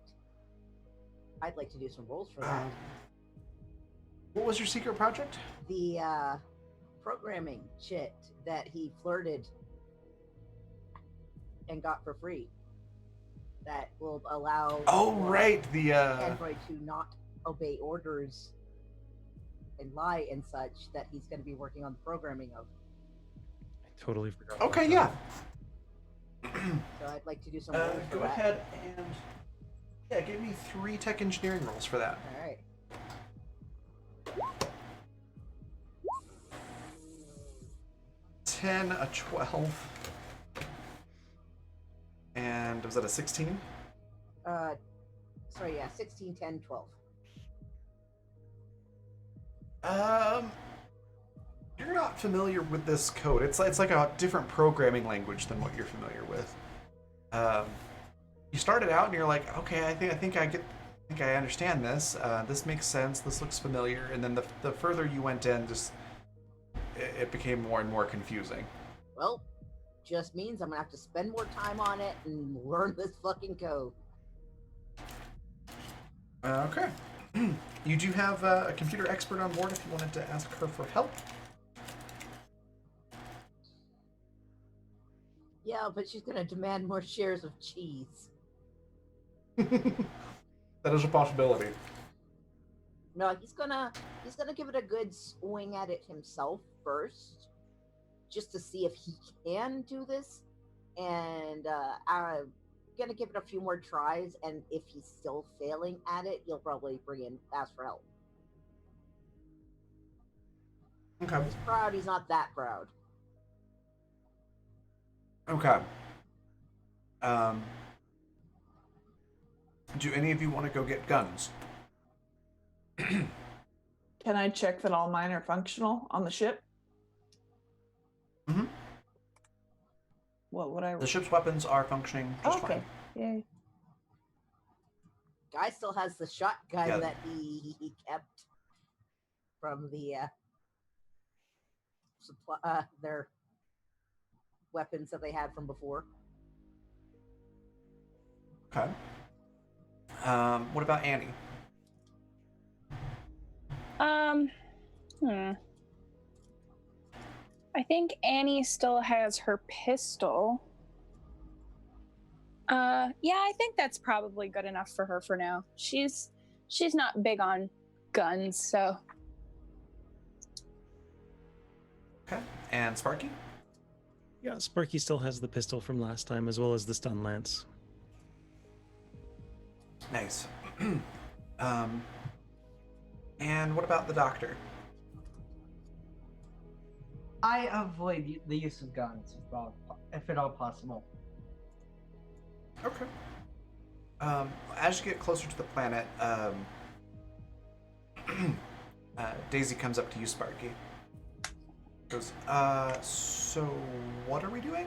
I'd like to do some roles for that. What was your secret project? The programming shit that he flirted and got for free. That will allow Oh, for right. The Android to not obey orders and lie and such that he's going to be working on the programming of. I totally forgot. Okay, about yeah. So I'd like to do some rolls for Go that. ahead and give me 3 tech engineering rolls for that. All right. 10, a 12, and was that a 16? Sorry, yeah, 16, 10, 12. You're not familiar with this code. It's like a different programming language than what you're familiar with. You started out and you're like, okay, I think I understand this. This makes sense. This looks familiar. And then the further you went in, just it became more and more confusing. Well, just means I'm gonna have to spend more time on it and learn this fucking code. Okay. You do have a computer expert on board if you wanted to ask her for help. Yeah, but she's gonna demand more shares of cheese. That is a possibility. No, he's gonna give it a good swing at it himself first, just to see if he can do this, and I'm gonna give it a few more tries. And if he's still failing at it, he'll probably ask for help. Okay. He's proud. He's not that proud. Okay. Do any of you want to go get guns? Can I check that all mine are functional on the ship? Mm-hmm. What would I? The ship's weapons are functioning just Okay. fine. Yay. Guy still has the shotgun Yeah. that he kept from the their weapons that they had from before. Okay. What about Annie? I think Annie still has her pistol. Yeah, I think that's probably good enough for her for now. She's not big on guns, so. Okay. And Sparky? Yeah, Sparky still has the pistol from last time as well as the stun lance. Nice. And what about the doctor? I avoid the use of guns if at all possible. Okay. As you get closer to the planet, Daisy comes up to you, Sparky. Goes, so what are we doing?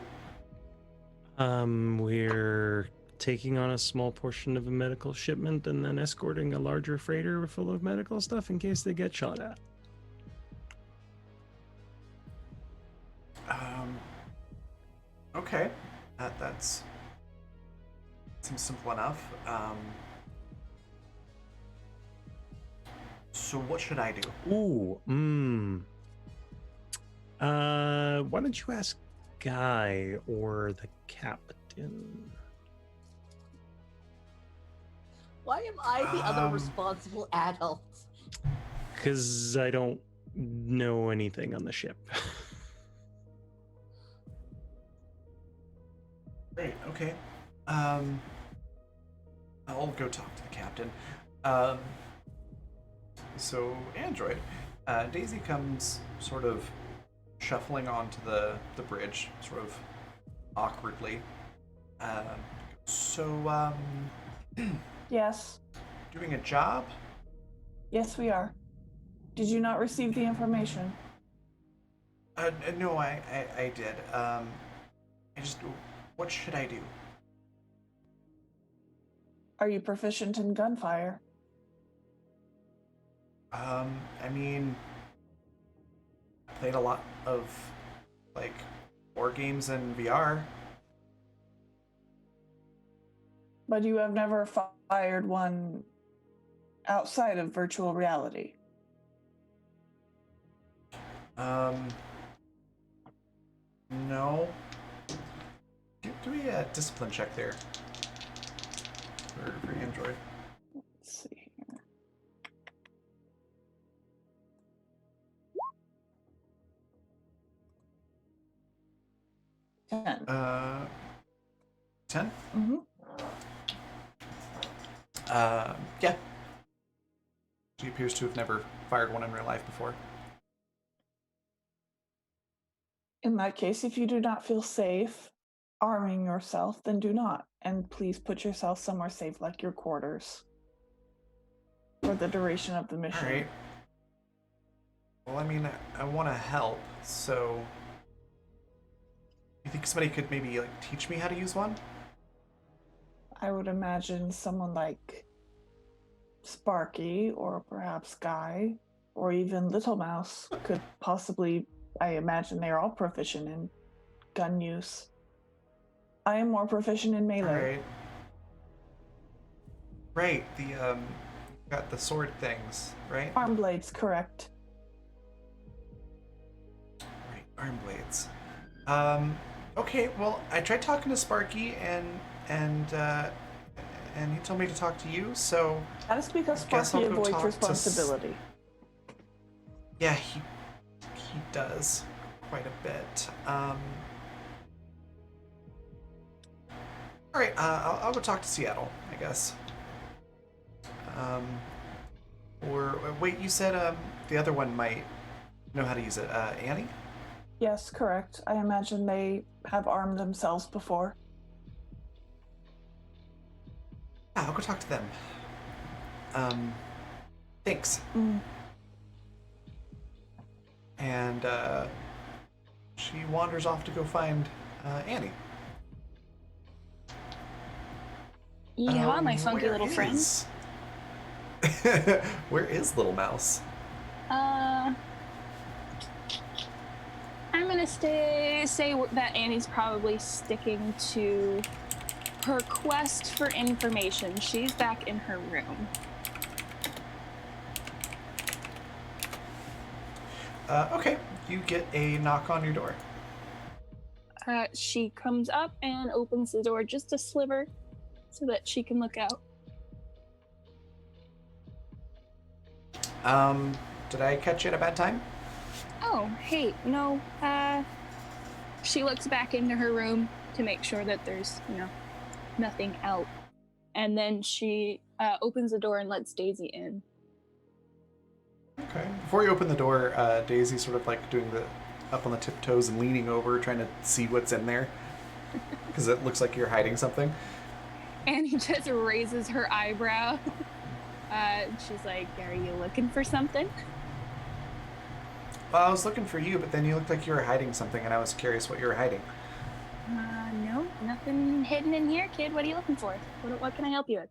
We're taking on a small portion of a medical shipment and then escorting a larger freighter full of medical stuff in case they get shot at. Okay. That's seems simple enough. So what should I do? Ooh, why don't you ask Guy or the captain? Why am I the other responsible adult? Because I don't know anything on the ship. Great, okay. I'll go talk to the captain. So, Android, Daisy comes sort of shuffling onto the bridge, sort of awkwardly. Yes. Doing a job? Yes, we are. Did you not receive the information? No, I did. I just, what should I do? Are you proficient in gunfire? I mean, I played a lot of, like, war games in VR. But you have never fired one outside of virtual reality. No. Do me a discipline check there. For Android. Let's see here. 10. 10? Mm-hmm. Yeah. She appears to have never fired one in real life before. In that case, if you do not feel safe arming yourself, then do not. And please put yourself somewhere safe, like your quarters, for the duration of the mission. All right. Well, I mean, I want to help, so you think somebody could maybe like teach me how to use one? I would imagine someone like Sparky, or perhaps Guy, or even Little Mouse could possibly. I imagine they are all proficient in gun use. I am more proficient in melee. All right. Right. The got the sword things, right? Arm blades, correct. Right. Arm blades. Okay. Well, I tried talking to Sparky, and he told me to talk to you. So That is because I guess I'll Sparky go avoids talk to responsibility. yeah, he does quite a bit. All right. I'll go talk to Seattle, I guess. Or wait, you said the other one might know how to use it. Annie? Yes, correct. I imagine they have armed themselves before. Yeah, I'll go talk to them. Thanks. Mm. And she wanders off to go find Annie. Yeah, my funky little friend. Where is Little Mouse? I'm gonna say that Annie's probably sticking to her quest for information. She's back in her room. Okay, you get a knock on your door. She comes up and opens the door just a sliver so that she can look out. Did I catch you at a bad time? Oh, hey, no, she looks back into her room to make sure that there's, nothing out. And then she opens the door and lets Daisy in. Okay. Before you open the door, Daisy's sort of like doing the up on the tiptoes and leaning over, trying to see what's in there. Because it looks like you're hiding something. Annie just raises her eyebrow. She's like, are you looking for something? Well, I was looking for you, but then you looked like you were hiding something, and I was curious what you were hiding. No, nothing hidden in here, kid. What are you looking for? What can I help you with?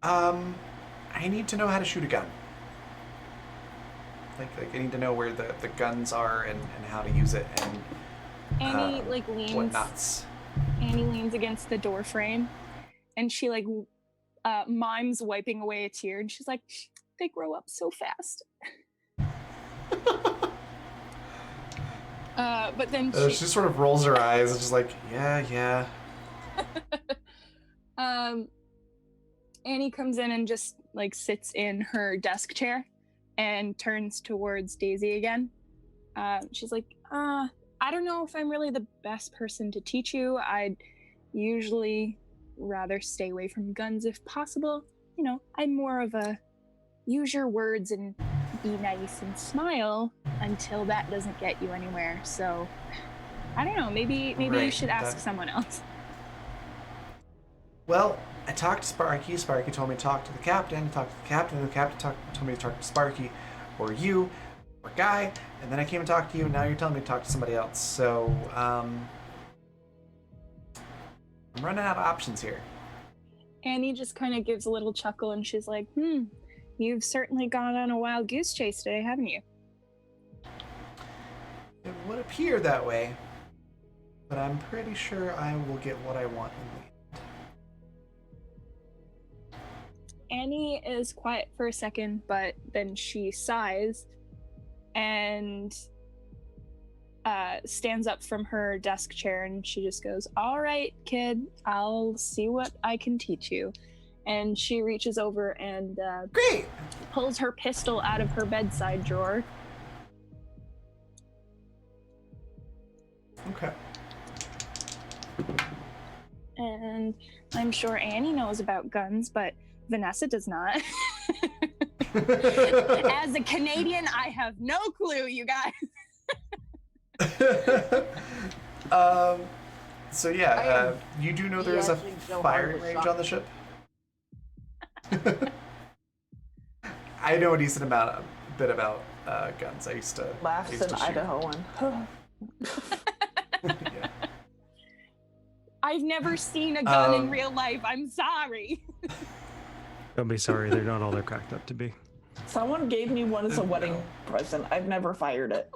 I need to know how to shoot a gun. Like I need to know where the guns are and how to use it and Annie leans. Whatnots. Annie leans against the door frame, and she mimes wiping away a tear, and she's like, "They grow up so fast." But then she sort of rolls her eyes and just like, yeah. Annie comes in and just sits in her desk chair and turns towards Daisy again. She's like, I don't know if I'm really the best person to teach you. I'd usually rather stay away from guns if possible. I'm more of a use your words and be nice and smile until that doesn't get you anywhere. So I don't know, maybe Right, you should ask someone else. Well, I talked to Sparky. Sparky told me to talk to the captain. Talked to the captain, and the captain told me to talk to Sparky, or you, or Guy, and then I came and talked to you, and now you're telling me to talk to somebody else. So, I'm running out of options here. Annie just kind of gives a little chuckle, and she's like, you've certainly gone on a wild goose chase today, haven't you? It would appear that way, but I'm pretty sure I will get what I want in the end. Annie is quiet for a second, but then she sighs and stands up from her desk chair, and she just goes, all right, kid, I'll see what I can teach you. And she reaches over and Great! pulls her pistol out of her bedside drawer. Okay. And I'm sure Annie knows about guns, but Vanessa does not. As a Canadian, I have no clue, you guys. So yeah, you do know there is a BSing so hard firing to range shock on the ship. I know a decent bit about guns. I used to. Laughs I used in to shoot. Idahoan. Yeah. I've never seen a gun in real life. I'm sorry. Don't be sorry, they're not all they're cracked up to be. Someone gave me one as a wedding No. present. I've never fired it.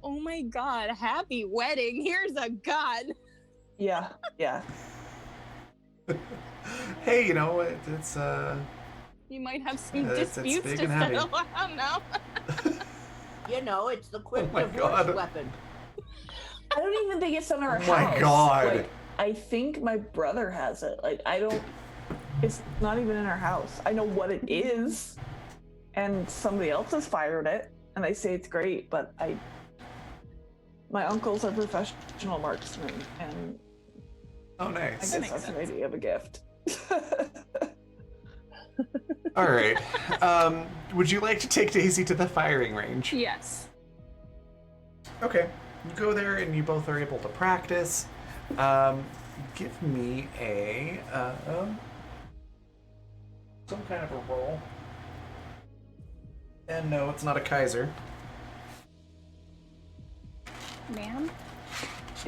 Oh my god, happy wedding. Here's a gun. Yeah, yeah. Hey, you know it's You might have some It's disputes big to and heavy. settle. I don't know. You know, it's the quick my divorce God. weapon. I don't even think it's in our Oh house. my God. Like, I think my brother has it. Like, I don't. It's not even in our house. I know what it is, and somebody else has fired it, and I say it's great, but my uncles are professional marksmen, and oh I nice. guess makes that's an sense. idea of a gift. All right. Would you like to take Daisy to the firing range? Yes. Okay. You go there and you both are able to practice. Give me a some kind of a roll. And no, it's not a Kaiser. Ma'am?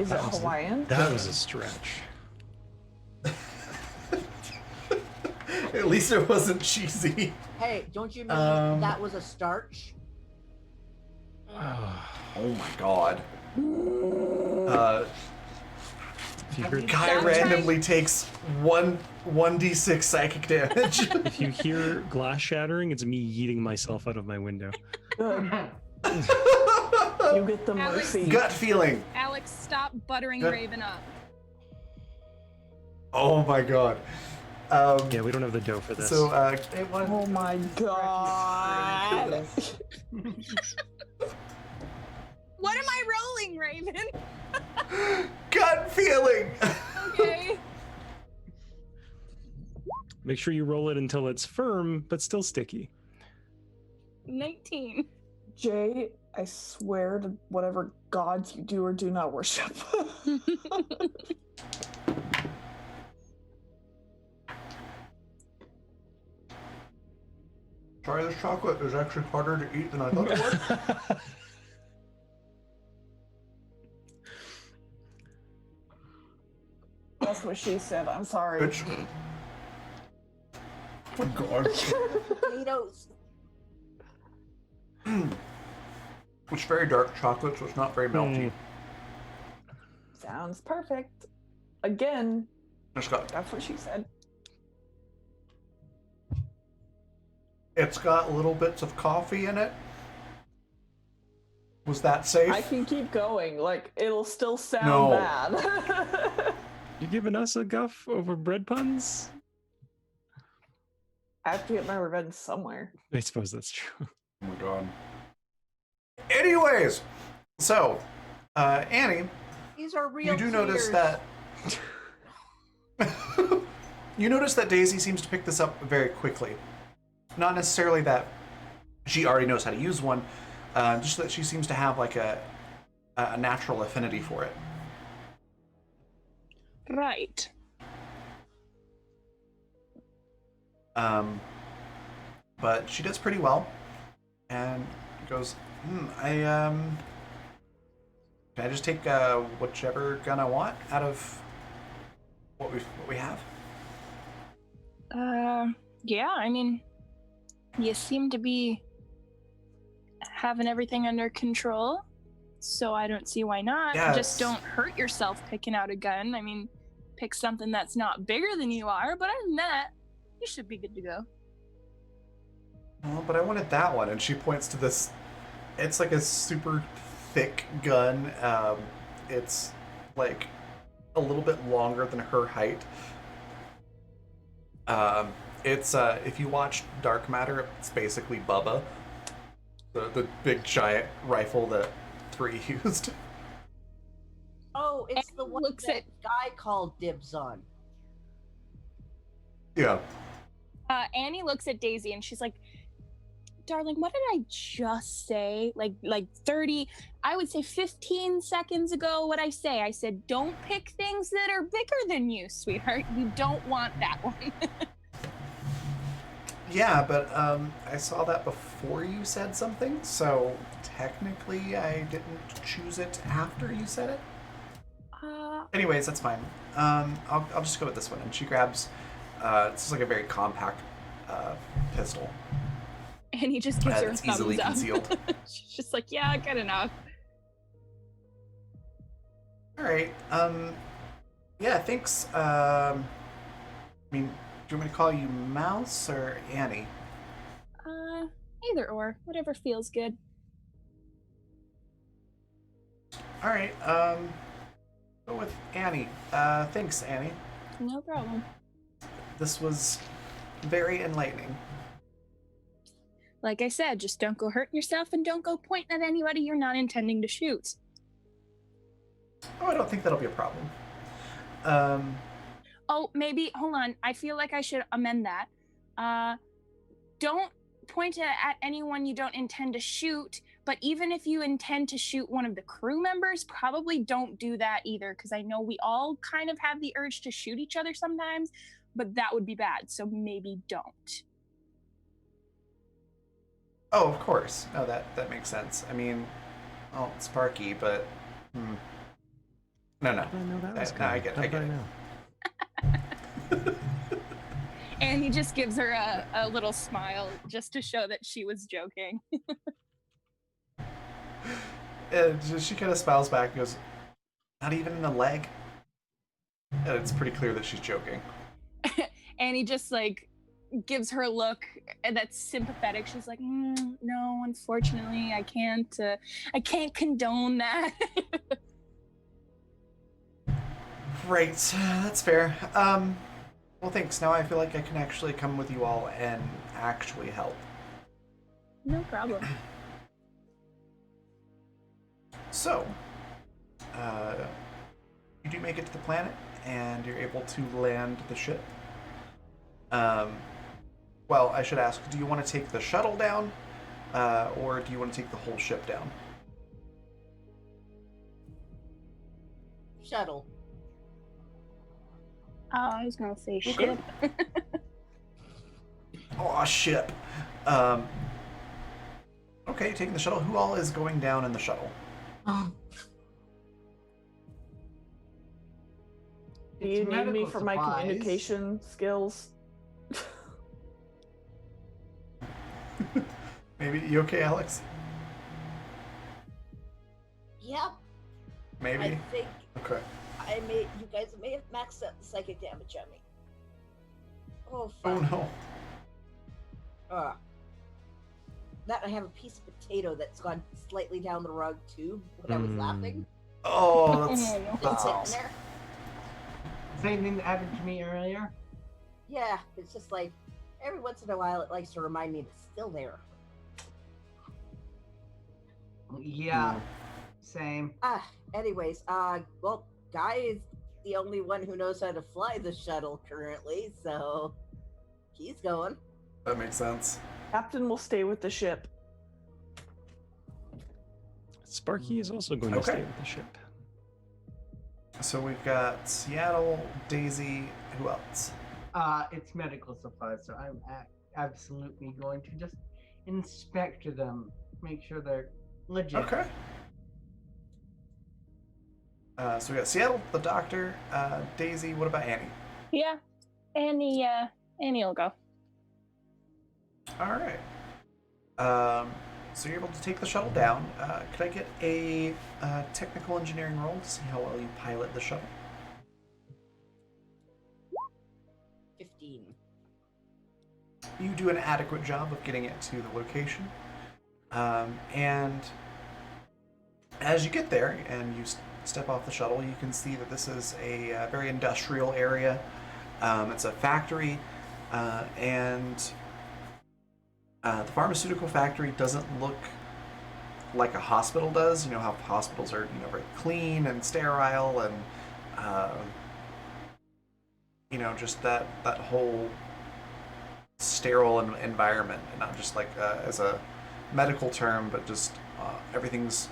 Is it That was it. Hawaiian? That was a stretch. At least it wasn't cheesy. Hey, don't you mean that was a starch? Oh my god. If you hear, Guy Soundtrack? randomly takes 1d6 psychic damage. if you hear glass shattering, it's me yeeting myself out of my window. Good. You get the Alex. mercy. Gut feeling. Alex, stop buttering Good. Raven up. Oh my god. Yeah, we don't have the dough for this. So, It was. Oh my god. What am I rolling, Raven? gut feeling. Okay. Make sure you roll it until it's firm, but still sticky. 19. Jay, I swear to whatever gods you do or do not worship. Try this chocolate. It's actually harder to eat than I thought it was. That's what she said. I'm sorry. It's... Oh my god. Potatoes. It's very dark chocolate, so it's not very melty. Sounds perfect. Again, It's got that's what she said. little bits of coffee in it. Was that safe? I can keep going. Like, it'll still sound No. bad. You giving us a guff over bread puns? I have to get my revenge somewhere. I suppose that's true. Oh my god. Anyways, so Annie, These are real you do notice tears. that you notice that Daisy seems to pick this up very quickly. Not necessarily that she already knows how to use one, just that she seems to have like a natural affinity for it. Right. But she does pretty well, and goes, can I just take whichever gun I want out of what we have? Yeah, I mean, you seem to be having everything under control, so I don't see why not. Yeah, Just don't hurt yourself picking out a gun. I mean, pick something that's not bigger than you are, but other than that, you should be good to go. Well, but I wanted that one, and she points to this. It's like a super thick gun. It's like a little bit longer than her height. It's if you watch Dark Matter, it's basically Bubba, the big giant rifle that 3 used. it's the one looks that at- guy called dibs on. Yeah. Annie looks at Daisy and she's like, darling, what did I just say? Like 30, I would say 15 seconds ago, what I say? I said, don't pick things that are bigger than you, sweetheart. You don't want that one. Yeah, but I saw that before you said something, so technically I didn't choose it after you said it. Anyways, that's fine. I'll just go with this one. And she grabs, it's just like a very compact pistol. And he just gives her a It's thumbs easily up. concealed. She's just like, yeah, good enough. All right. Yeah, thanks. I mean, do you want me to call you Mouse or Annie? Either or, whatever feels good. All right. Go with Annie. Thanks, Annie. No problem. This was very enlightening. Like I said, just don't go hurting yourself and don't go pointing at anybody you're not intending to shoot. Oh, I don't think that'll be a problem. Oh, maybe, hold on. I feel like I should amend that. Don't point it at anyone you don't intend to shoot, but even if you intend to shoot one of the crew members, probably don't do that either, because I know we all kind of have the urge to shoot each other sometimes, but that would be bad, so maybe don't. Oh, of course. No, that makes sense. I mean, well, Sparky, but no. I didn't know that was No, I coming. get it. Now. And he just gives her a little smile just to show that she was joking. She kind of smiles back and goes, not even in the leg? And it's pretty clear that she's joking. And he just like gives her a look that's sympathetic. She's like, no, unfortunately, I can't condone that. Right, that's fair. Well, thanks. Now I feel like I can actually come with you all and actually help. No problem. So, you do make it to the planet, and you're able to land the ship. Well, I should ask, do you want to take the shuttle down, or do you want to take the whole ship down? Shuttle. Oh, I was gonna say shit. Oh, ship. Okay, taking the shuttle. Who all is going down in the shuttle? Do you need me medical for my supplies. communication skills? Maybe. You okay, Alex? Yep. Maybe? I think Okay. you guys may have maxed out the psychic damage on me. Oh, Oh, fuck. no. That I have a piece of potato that's gone slightly down the rug too when I was laughing. Oh, that's... It's sitting there. Same thing that happened to me earlier. Yeah, it's just like every once in a while it likes to remind me it's still there. Yeah, same. Anyways, well, Guy is the only one who knows how to fly the shuttle currently, so he's going. That makes sense. Captain will stay with the ship. Sparky is also going to Okay. stay with the ship. So we've got Seattle, Daisy, who else? It's medical supplies, so I'm absolutely going to just inspect them, make sure they're legit. Okay. So we got Seattle, the doctor, Daisy. What about Annie? Yeah, Annie will go. All right. So you're able to take the shuttle down. Could I get a technical engineering roll to see how well you pilot the shuttle? 15. You do an adequate job of getting it to the location. And as you get there and you step off the shuttle, you can see that this is a very industrial area. It's a factory, and the pharmaceutical factory doesn't look like a hospital does. You know how hospitals are, very clean and sterile, and just that whole sterile environment, and not just like as a medical term, but just everything's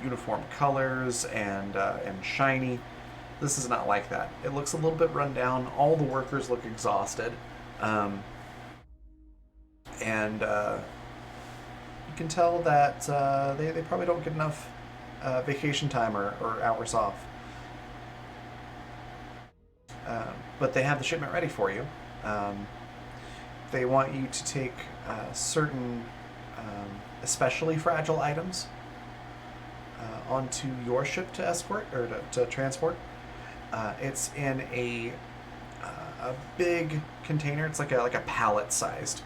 uniform colors and shiny. This is not like that. It looks a little bit run down. All the workers look exhausted, and you can tell that they probably don't get enough vacation time or hours off. But they have the shipment ready for you. They want you to take certain especially fragile items onto your ship to escort or to transport. It's in a big container. It's like a pallet-sized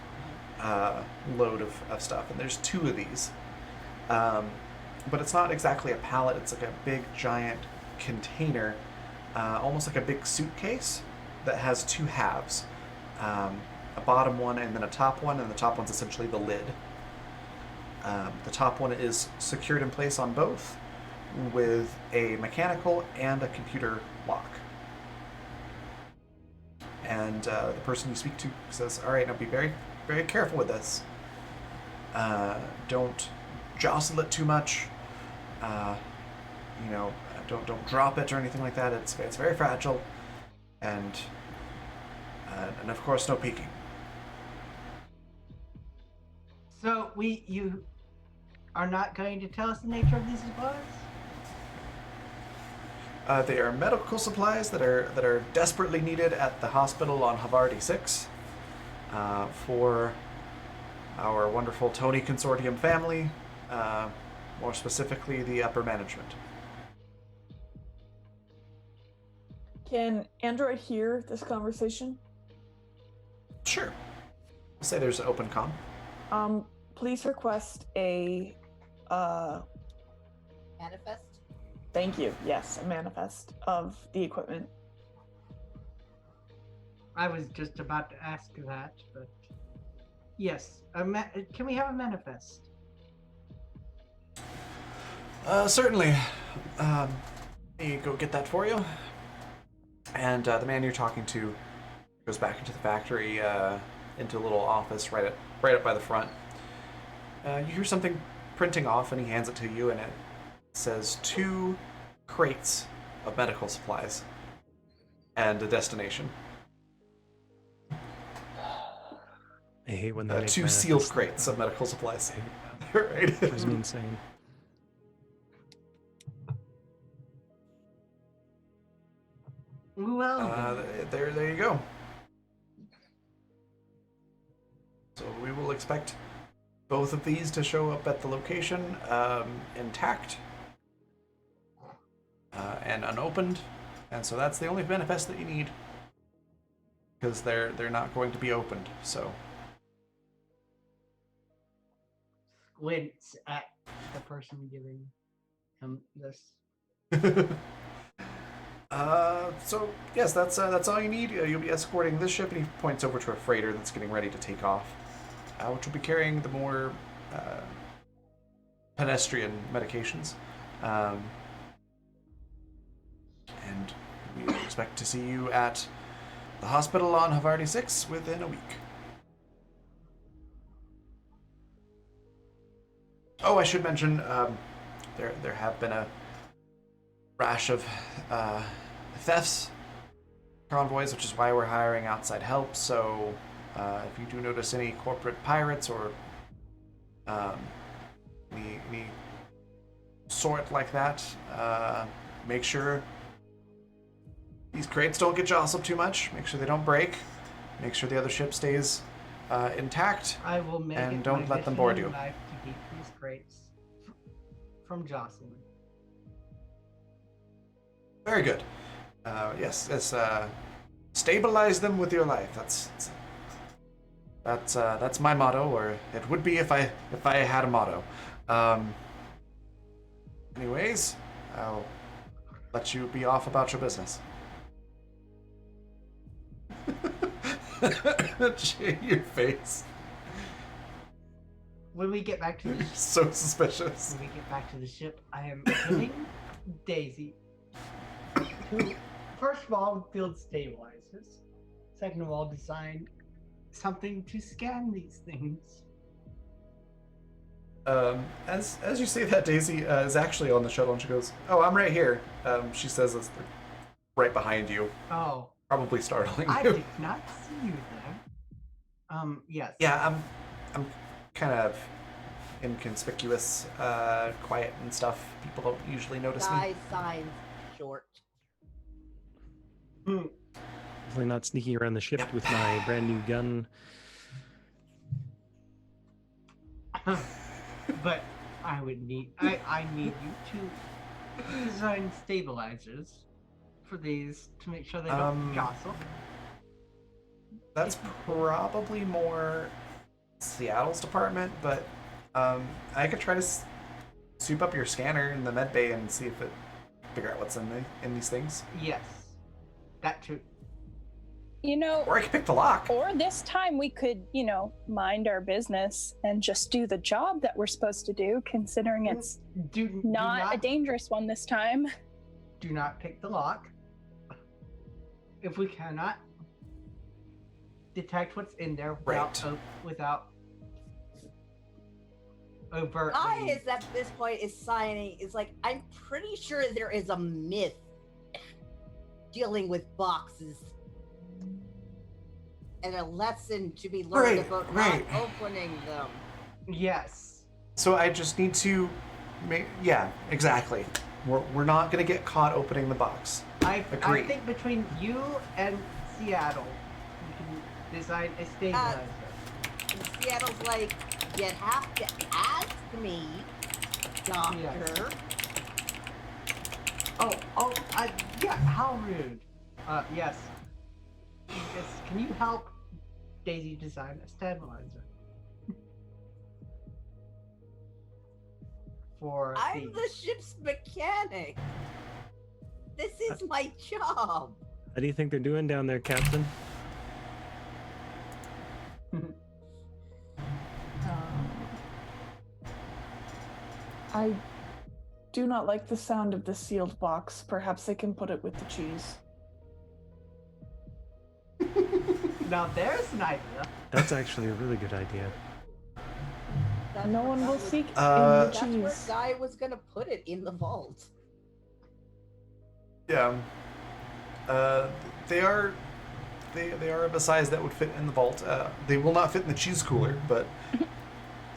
load of stuff, and there's 2 of these. But it's not exactly a pallet. It's like a big, giant container, almost like a big suitcase that has 2 halves. A bottom one and then a top one, and the top one's essentially the lid. The top one is secured in place on both with a mechanical and a computer lock. And the person you speak to says, all right, now be very, very careful with this. Don't jostle it too much. Don't drop it or anything like that. It's very fragile. And of course, no peeking. So you are not going to tell us the nature of these supplies? They are medical supplies that are desperately needed at the hospital on Havarti 6 for our wonderful Tony Consortium family, more specifically the upper management. Can Android hear this conversation? Sure. I'll say there's an open comm. Please request a Manifest? thank you. Yes, a manifest of the equipment. I was just about to ask that, but yes, can we have a manifest? Certainly. Let me go get that for you. And the man you're talking to goes back into the factory, into a little office right up by the front. You hear something printing off, and he hands it to you, and it says 2 crates of medical supplies and a destination. I hate when they make 2 manifests sealed like crates that. of medical supplies. I hate that. Right. It drives me insane. Well, There you go. So we will expect both of these to show up at the location intact and unopened, and so that's the only manifest that you need, because they're not going to be opened. So squints at the person giving him this. So yes, that's all you need. You'll be escorting this ship, and he points over to a freighter that's getting ready to take off, which will be carrying the more pedestrian medications. And we expect to see you at the hospital on Havarti 6 within a week. Oh, I should mention, there have been a rash of thefts, convoys, which is why we're hiring outside help. So if you do notice any corporate pirates or any sort like that, make sure these crates don't get jostled too much. Make sure they don't break. Make sure the other ship stays intact. I will make And it don't my let them mission board in you. life to keep these crates from jostling. Very good. Yes. Stabilize them with your life. That's my motto, or it would be if I had a motto. Anyways, I'll let you be off about your business. Jay, your face. when we get back to the So suspicious. when we get back to the ship, I am putting Daisy to first of all build stabilizers. Second of all, design something to scan these things. As you say that, Daisy is actually on the shuttle, and she goes, "Oh, I'm right here." She says it's right behind you, Oh, probably startling I you. did not see you there. Yes. Yeah, I'm kind of inconspicuous, quiet and stuff. People don't usually notice me. Guy signs short. Definitely not sneaking around the ship Yep. with my brand new gun. But I would need I need you to design stabilizers for these to make sure they don't jostle. That's probably more Seattle's department, but I could try to soup up your scanner in the med bay and see if it figure out what's in these things. Yes. That too. You know, Or I could pick the lock. or this time we could, mind our business and just do the job that we're supposed to do, considering it's Do not a dangerous one this time. do not pick the lock. If we cannot detect what's in there without overtly. I is at this point is signing is like I'm pretty sure there is a myth dealing with boxes and a lesson to be learned about not opening them. Yes. So I just need to yeah, exactly. We're not gonna get caught opening the box. I Agreed. think between you and Seattle, you can design a stabilizer. And Seattle's like, you have to ask me, doctor. Yes. Yeah, how rude. Yes. Can you help Daisy design a stabilizer? I'm the ship's mechanic. This is my job. How do you think they're doing down there, Captain? I do not like the sound of the sealed box. Perhaps they can put it with the cheese. Now there's an idea. That's actually a really good idea. That's No where one Guy will was- seek in the That's where cheese. Guy was gonna put it, in the vault. Yeah. They are of a size that would fit in the vault. They will not fit in the cheese cooler, but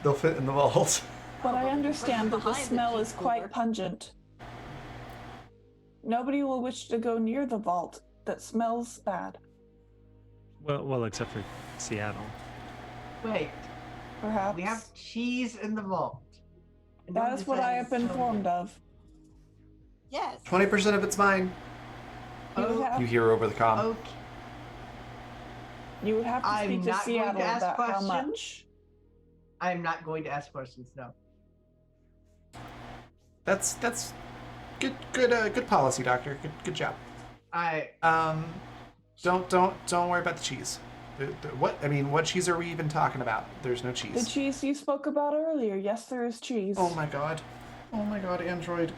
they'll fit in the vault. But I but understand that the behind the smell cheese is quite cooler. pungent. Nobody will wish to go near the vault that smells bad. Well, except for Seattle. Wait, Perhaps. we have cheese in the vault. And That no is what I have been design- informed of. Yes. 20% of it's mine. You would Oh, have, You hear over the comm. okay. you would have to I'm speak to not going to Seattle ask about how questions. much. I'm not going to ask questions, no. That's good policy, Doctor. Good job. Don't worry about the cheese. What cheese are we even talking about? There's no The cheese. cheese you spoke about earlier. Yes, there is cheese. Oh my god, Android.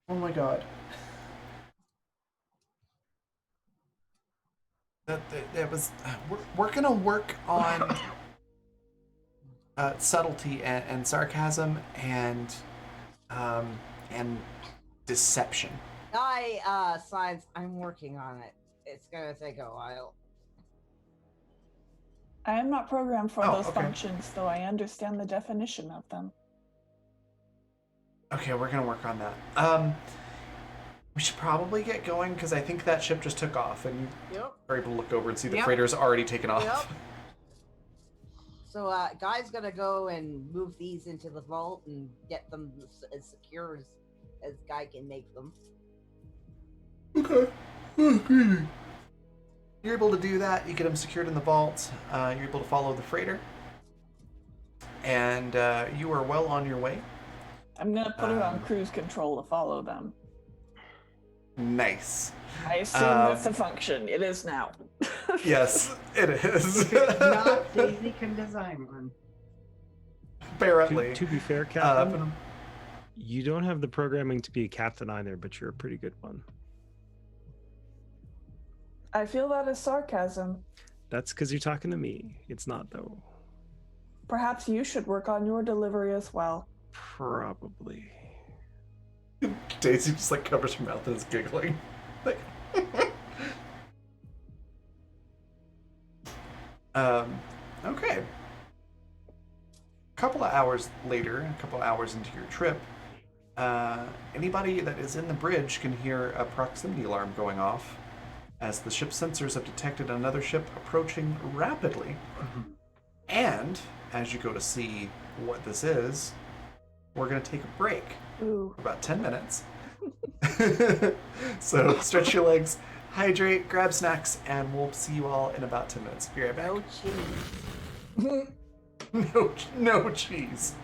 Oh my god. That was. We're gonna work on subtlety and sarcasm and deception. Guy signs, I'm working on it. It's gonna take a while. I am not programmed for Oh, those okay. functions, though I understand the definition of them. Okay, we're gonna work on that. We should probably get going because I think that ship just took off, and you Yep. are able to look over and see the Yep. freighter's already taken off. Yep. So, Guy's gonna go and move these into the vault and get them as secure as Guy can make them. Okay. You're able to do that. You get them secured in the vault. You're able to follow the freighter, and you are well on your way. I'm gonna put it on Um, cruise control to follow them. Nice. I assume that's a function. It is now. Yes, it is. If it's not, Daisy can design one. Apparently. To be fair, Captain, but, you don't have the programming to be a captain either, but you're a pretty good one. I feel that as sarcasm. That's because you're talking to me. It's not, though. Perhaps you should work on your delivery as well. Probably. Daisy just like covers her mouth and is giggling. Like, okay. A couple of hours later, a couple of hours into your trip, anybody that is in the bridge can hear a proximity alarm going off as the ship's sensors have detected another ship approaching rapidly. And as you go to see what this is, we're going to take a break. Ooh. For about 10 minutes. So stretch your legs, hydrate, grab snacks, and we'll see you all in about 10 minutes. Be right back. No cheese. No cheese.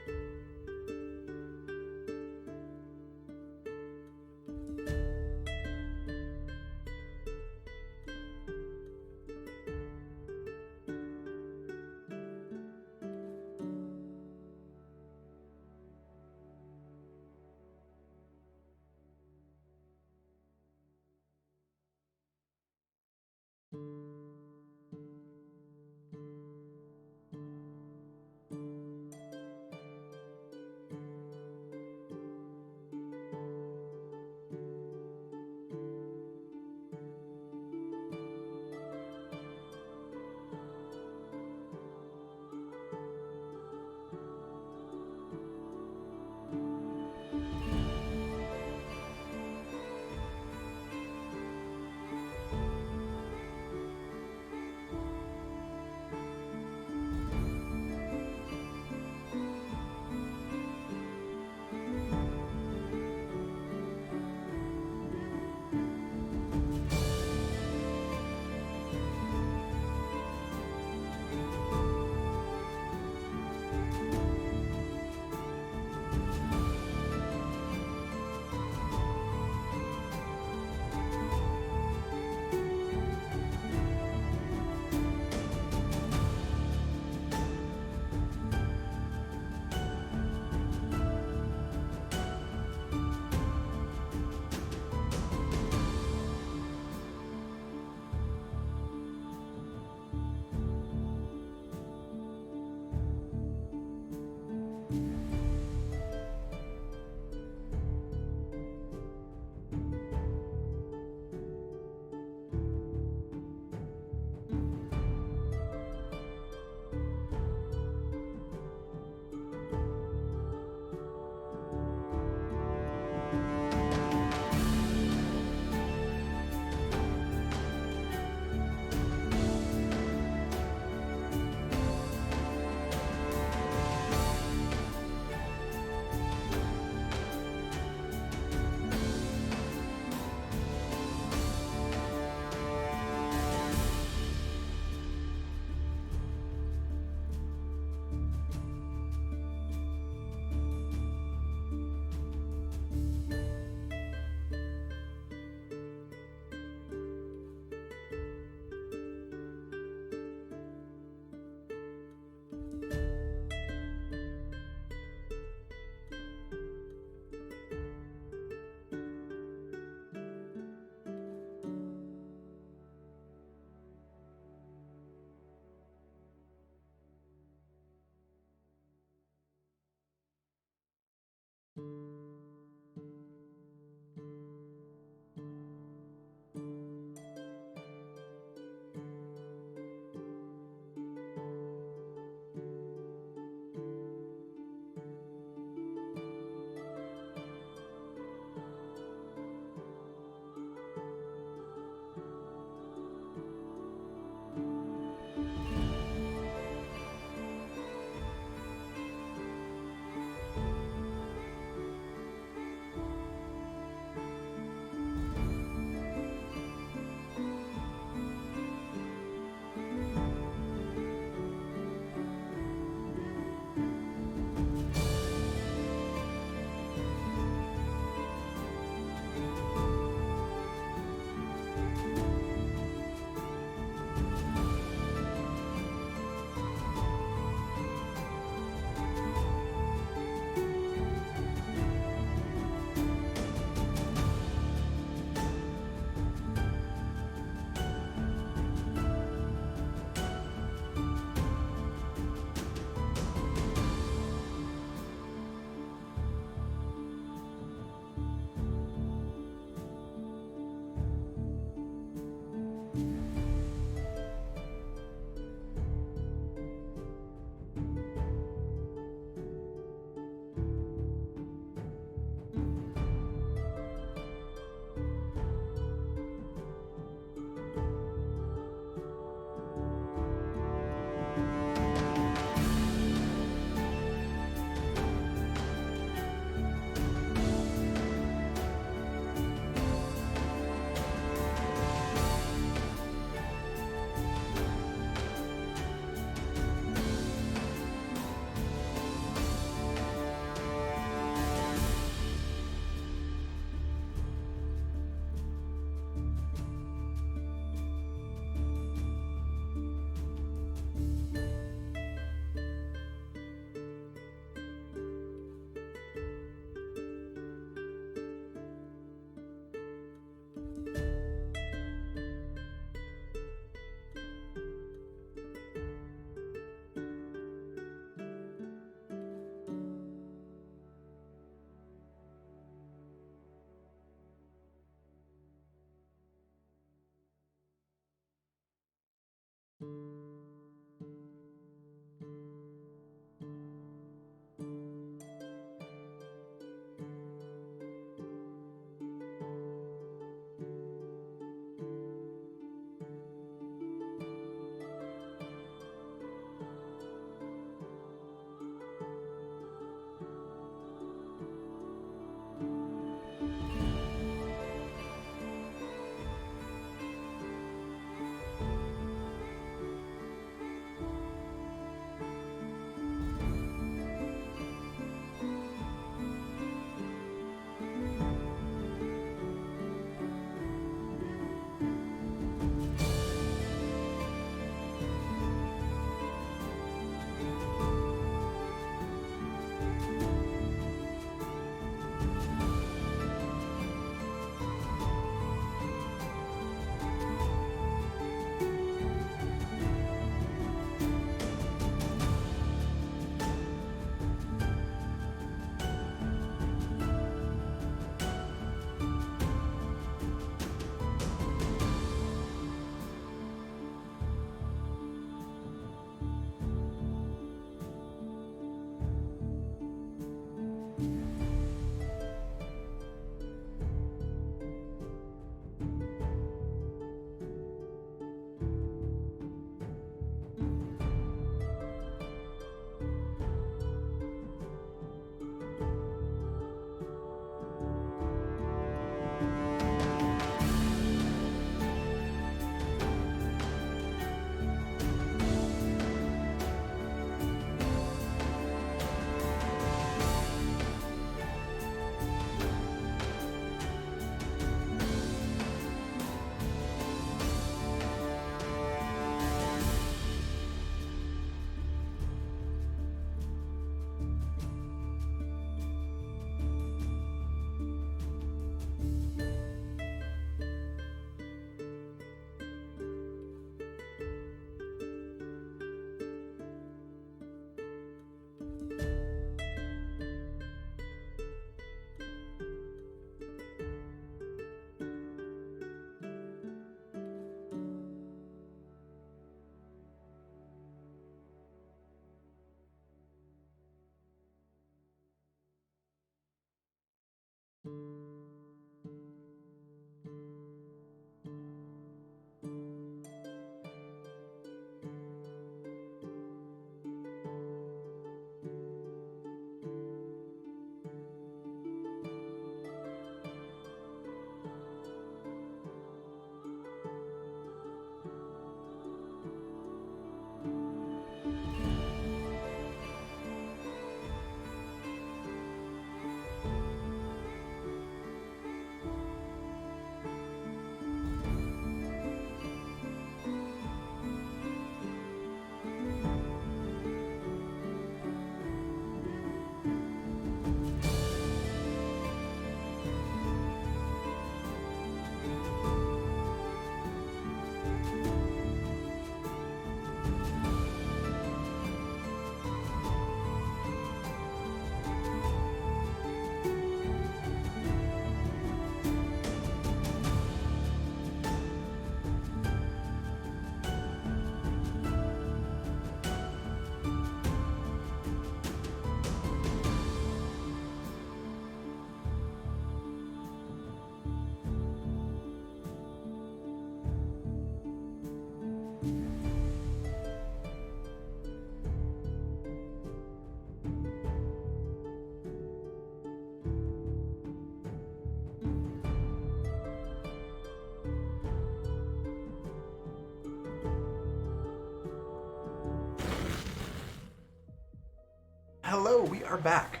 Hello, we are back.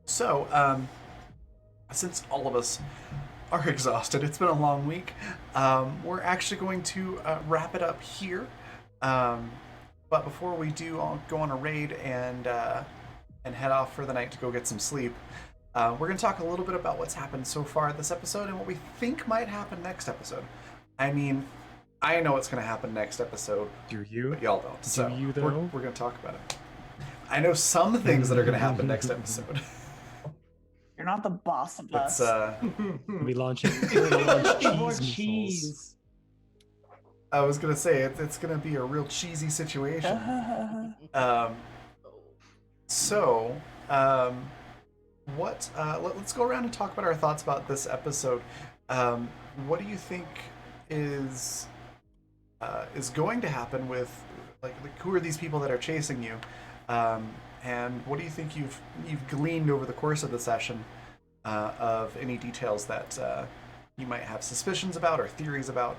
So, since all of us are exhausted, it's been a long week, we're actually going to wrap it up here. But before we do, I'll go on a raid and head off for the night to go get some sleep. We're going to talk a little bit about what's happened so far this episode and what we think might happen next episode. I mean, I know what's going to happen next episode. Do you? But y'all don't. So you, though? we're going to talk about it. I know some things that are going to happen next episode. You're not the boss of us. We launch cheese. More missiles. cheese. I was gonna say it's gonna be a real cheesy situation. Um, so, let's go around and talk about our thoughts about this episode. What do you think is going to happen with like who are these people that are chasing you, and what do you think you've gleaned over the course of the session of any details that you might have suspicions about or theories about?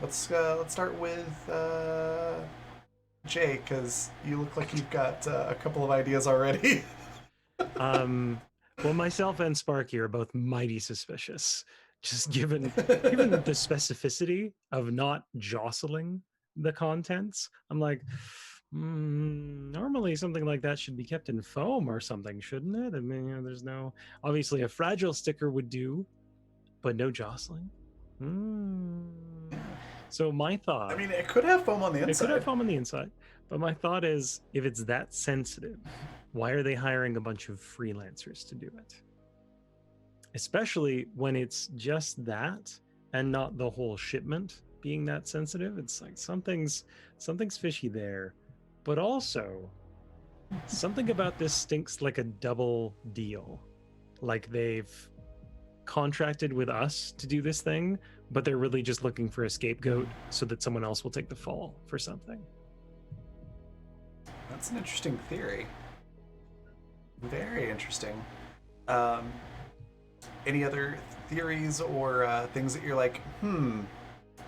Let's start with Jay, because you look like you've got a couple of ideas already. Well, myself and Sparky are both mighty suspicious, just given the specificity of not jostling the contents. I'm like, normally something like that should be kept in foam or something, shouldn't it? I mean, there's no, obviously a fragile sticker would do, but no jostling. So my thought, I mean, it could have foam on the inside. it could have foam on the inside, but my thought is, if it's that sensitive, why are they hiring a bunch of freelancers to do it? Especially when it's just that and not the whole shipment being that sensitive. It's like something's fishy there. But also, something about this stinks like a double deal. Like they've contracted with us to do this thing, but they're really just looking for a scapegoat so that someone else will take the fall for something. That's an interesting theory. Very interesting. Any other theories or things that you're like,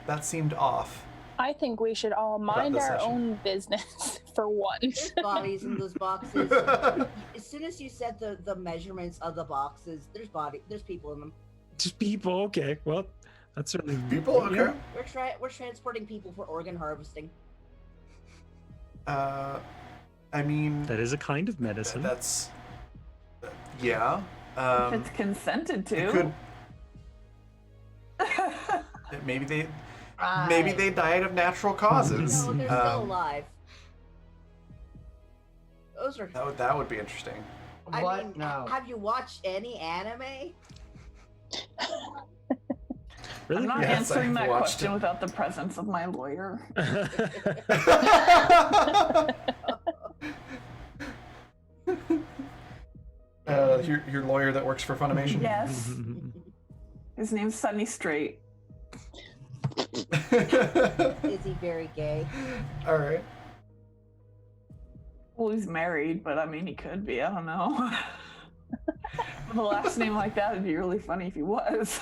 that seemed off? I think we should all mind this our session. own business for once. There's bodies in those boxes. As soon as you said the measurements of the boxes, there's people in them. Just people, okay. Well, that's certainly People? Okay. Yeah. We're transporting people for organ harvesting. I mean, That is a kind of medicine. that's yeah. If it's consented to. It could. Maybe they died of natural causes. No, they're still alive. Those are. That would be interesting. I What? mean, No. have you watched any anime? Really? I'm not Yes, answering I've that watched question it. without the presence of my lawyer. Your lawyer that works for Funimation. Yes. His name's Sunny Straight. Is he very gay? All right. Well, he's married, but I mean, he could be. I don't know. With a last name like that, it'd be really funny if he was.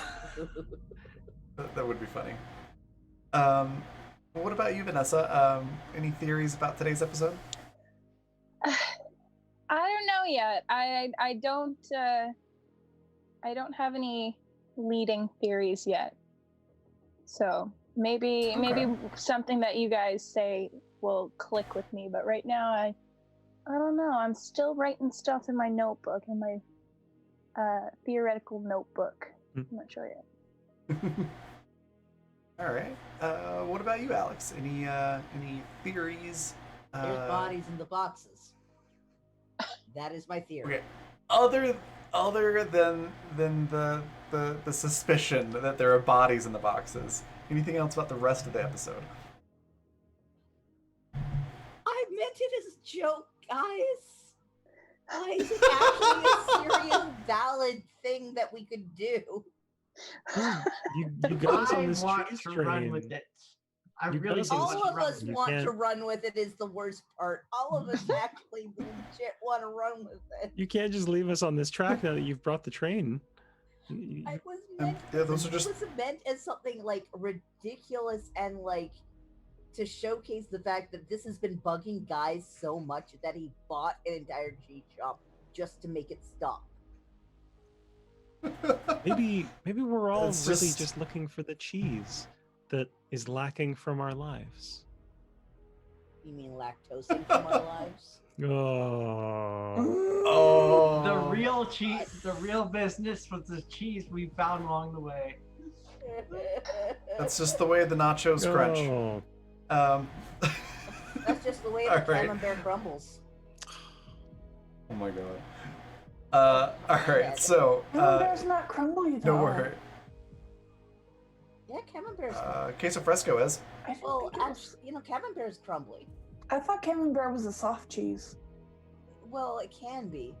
That would be funny. What about you, Vanessa? Any theories about today's episode? I don't know yet. I don't have any leading theories yet. So maybe something that you guys say will click with me. But right now, I don't know. I'm still writing stuff in my notebook, in my theoretical notebook. I'm not sure yet. All right. What about you, Alex? Any theories? There's bodies in the boxes. That is my theory. Okay. Other than the suspicion that there are bodies in the boxes. Anything else about the rest of the episode? I meant it as a joke, guys. Why is it actually a serious, valid thing that we could do? You got us on I this want cheese to train. run with it. I You really guys do are- want All to of run us with it. want to can't- run with it is the worst part. All of us actually legit want to run with it. You can't just leave us on this track now that you've brought the train. I was meant. Yeah, those are just. It was meant as something like ridiculous and like to showcase the fact that this has been bugging guys so much that he bought an entire cheese shop just to make it stop. Maybe we're all It's really just- just looking for the cheese that is lacking from our lives. You mean lactosing from our lives? Oh. Oh. The real cheese, the real business was the cheese we found along the way. That's just the way the nachos crunch. Oh. That's just the way the All right. camembert crumbles. Oh my god. All right. So. Camembert's not crumbly though. No worry. Yeah, camembert's Queso fresco is. I didn't well, think it was- actually, camembert's crumbly. I thought camembert was a soft cheese. Well, it can be.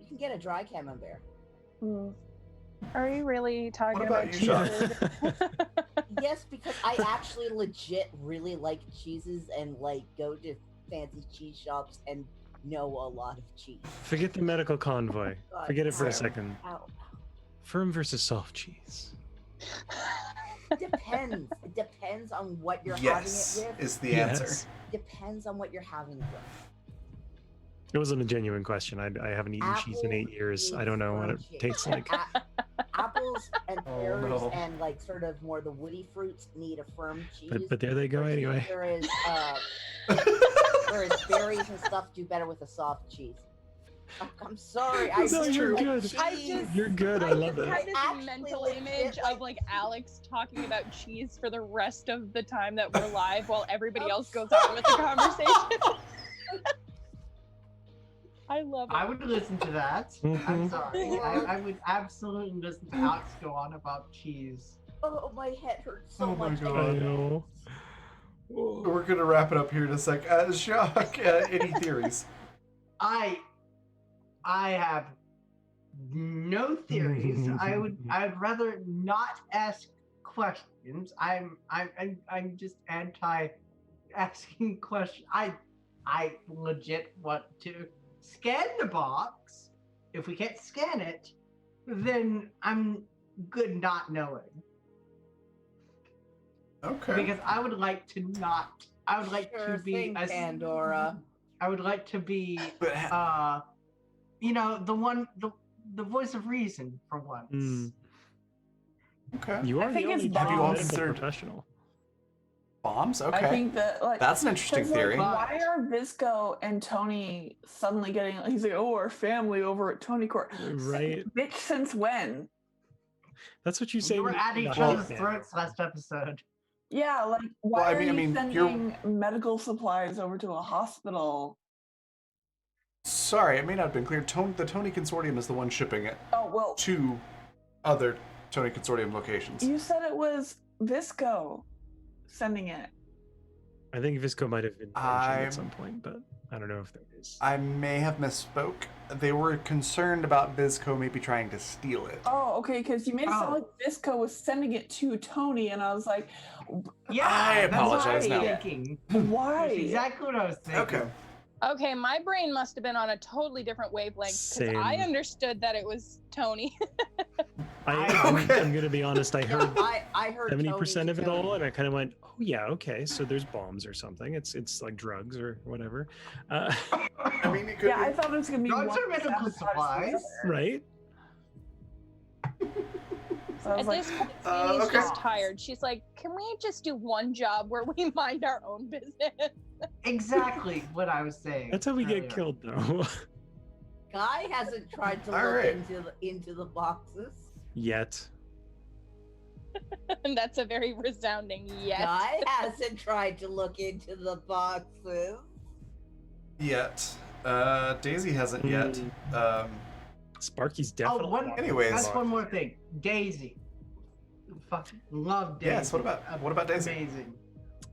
You can get a dry camembert. Hmm. Are you really talking What about about you, cheese? Sean? Yes, because I actually legit really like cheeses and like go to fancy cheese shops and know a lot of cheese. Forget the medical convoy. God, Forget it for a Sam. second. Ow. Firm versus soft cheese. Depends. It depends on what you're Yes, having it with. is the answer. Yes. Depends on what you're having it with. It wasn't a genuine question. I haven't eaten cheese in 8 years. I don't know what it tastes like. Apples and Oh, pears no. and like sort of more the woody fruits need a firm cheese. But there they go anyway. Whereas berries and stuff do better with a soft cheese. I'm sorry. I No, really you're like good. cheese. You're good. I love it. I had this Actually mental legit image like of like Alex talking about cheese for the rest of the time that we're live while everybody I'm else goes on with the conversation. I love it. I would listen to that. I'm Mhm. sorry. I would absolutely listen to Alex go on about cheese. Oh, my head hurts so Oh my much. God. I know. We're gonna wrap it up here in a sec. Jacques, any theories? I have no theories. I'd rather not ask questions. I'm just anti asking questions. I legit want to scan the box. If we can't scan it, then I'm good not knowing. Okay. Because I would like to not. I would like Sure to be thing, Pandora. I would like to be But the voice of reason for once. Mm. okay. You are I think the it's only Have you all medical considered- professional. Bombs? Okay. I think that like That's an interesting 'cause, like, theory. why are Visco and Tony suddenly getting? He's like, oh, our family over at Tony Court. Right. Bitch, since when? That's what you say. We were when at you're each not other's dead. throats last episode. Yeah, like why Well, I are mean- you you're- sending medical supplies over to a hospital? Sorry, it may not have been clear. The Tony Consortium is the one shipping it Oh well, to other Tony Consortium locations. you said it was Visco sending it. I think Visco might have been mentioned I'm- at some point, but I don't know if there is. I may have misspoke. They were concerned about Bizco maybe trying to steal it. Oh, okay, because you made it sound Oh. like Visco was sending it to Tony, and I was like, Yeah, I that's what apologize I was now. thinking. why? That's exactly what I was thinking. Okay. Okay, my brain must have been on a totally different wavelength because I Same. understood that it was Tony. I'm Okay. going to be honest. I Yeah, heard I heard 70% of it Tony. all, and I kind of went, "Oh yeah, okay. So there's bombs or something. It's like drugs or whatever, I mean, it could Yeah, I be. thought it was gonna be Drugs one are medical sabotage the supplies. other. right?" So I was At like, this point, Fanny's okay. just tired. She's like, "Can we just do one job where we mind our own business?" Exactly what I was saying. That's how we earlier. get killed, though. Guy hasn't tried to All look right. into the boxes. Yet. And that's a very resounding yes. Guy hasn't tried to look into the boxes. Yet. Daisy hasn't yet. Sparky's Oh, definitely. one. walking Anyways. the That's block. one more thing. Daisy. Fucking love Daisy. Yes, what about Daisy? Amazing.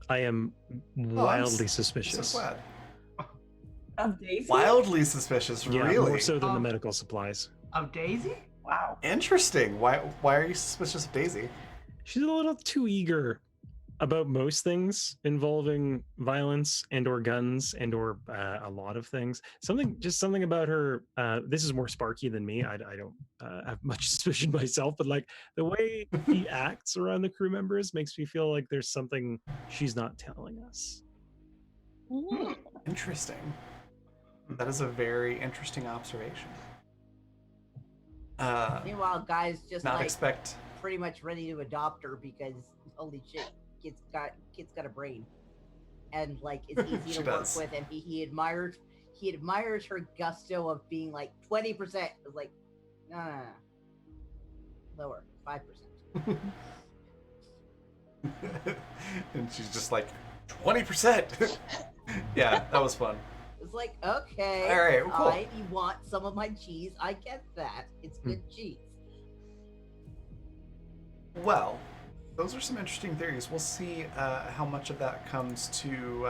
I am I'm wildly so suspicious. glad. of Daisy? Wildly suspicious, Yeah, really? more so than the Um, medical supplies. Of Daisy? Wow. Interesting. Why are you suspicious of Daisy? She's a little too eager about most things involving violence and or guns and or a lot of things. Something about her. This is more Sparky than me. I don't have much suspicion myself, but like the way he acts around the crew members makes me feel like there's something she's not telling us. Mm. Interesting. That is a very interesting observation. Meanwhile, Guy's just Not like expect. pretty much ready to adopt her because holy shit, kid's got a brain, and like it's easy She to work does. with, and he admires her gusto of being like 20%. Like, no, lower 5%. And she's just like 20%. Yeah, that was fun. It's like, okay, All right, well, cool. you want some of my cheese? I get that. It's good cheese. Well, those are some interesting theories. We'll see how much of that comes to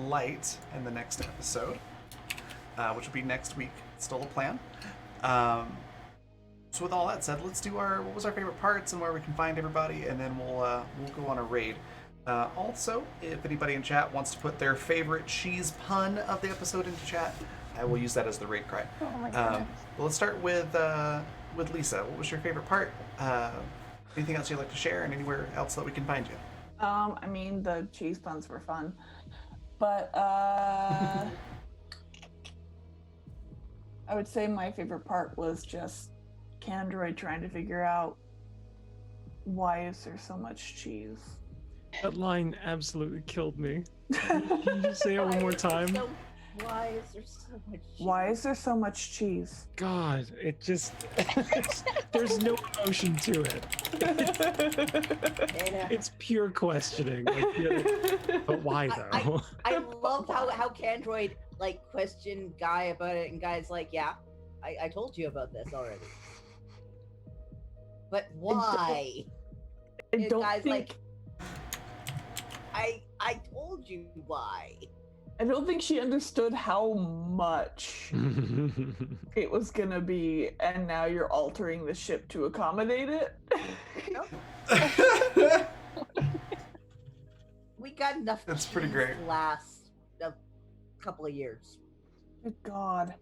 light in the next episode, which will be next week. Still a plan. So with all that said, let's do what was our favorite parts and where we can find everybody, and then we'll go on a raid. Also, if anybody in chat wants to put their favorite cheese pun of the episode into chat, I will use that as the raid cry. Oh my goodness. Well, let's start with Lisa. What was your favorite part? Anything else you'd like to share, and anywhere else that we can find you? I mean, the cheese puns were fun, but I would say my favorite part was just Candroid trying to figure out why is there so much cheese. That line absolutely killed me. Can you just say it one more time? Why is there so much cheese? Why is there so much cheese? God, it just there's no emotion to it. It's pure questioning. Like, but why though? I loved how Candroid like questioned Guy about it, and Guy's like, "Yeah, I told you about this already." But why? I And don't Guy's think like, I told you why. I don't think she understood how much it was gonna be, and now you're altering the ship to accommodate it. We got enough. That's pretty cheese great. to last a couple of years. Good God.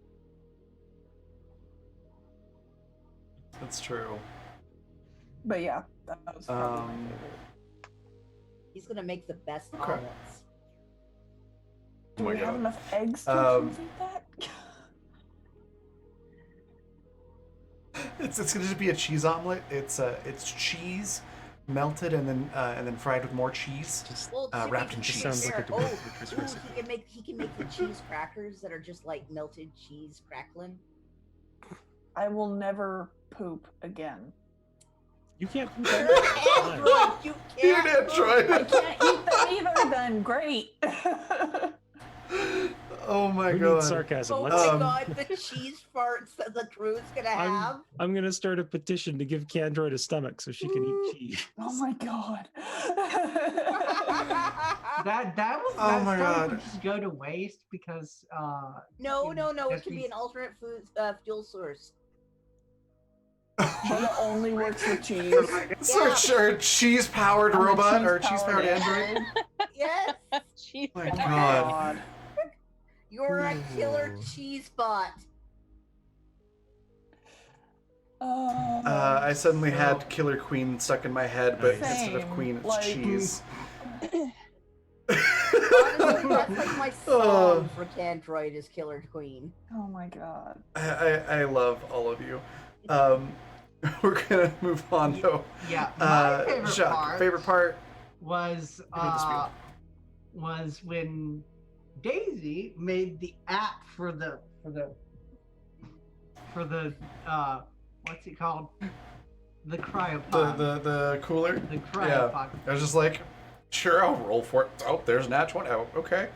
That's true. But yeah, that was probably my favorite. He's gonna make the best Okay. omelets. Do Oh my we have God. enough eggs to complete that? It's gonna just be a cheese omelet. It's cheese melted and then fried with more cheese, Well, to wrapped be in cheese. sounds like a fair- delicious ooh, recipe. he can make the cheese crackers that are just like melted cheese crackling. I will never poop again. You can't. You're an android. You You're an can't. android. I can't eat them either, then great. Oh my We need god. sarcasm. Oh Let's. my Um, god, the cheese farts that the crew's gonna have. I'm gonna start a petition to give Candroid a stomach so she can eat cheese. Oh my God. That was Oh that my stuff God. would just go to waste because No, it just can be be- an alternate fuel source. But it only works with cheese. Search our cheese-powered I'm a robot or cheese-powered cheese-powered android. Yes, Jeez. Oh my Oh my god. God. you're a killer Ooh. cheese bot. I suddenly had Killer Queen stuck in my head, but Nice. instead of Same, queen, it's like- cheese. Honestly, that's like my Oh. song for Candroid is Killer Queen. Oh my God. I love all of you. We're gonna move on though. yeah. My favorite Jacques, part favorite part? was Give me the spiel. was when Daisy made the app for the what's it called? The cryopod. The cooler? The cryopod. I was just like, sure, I'll roll for it. Oh, there's Natch one. Oh, okay.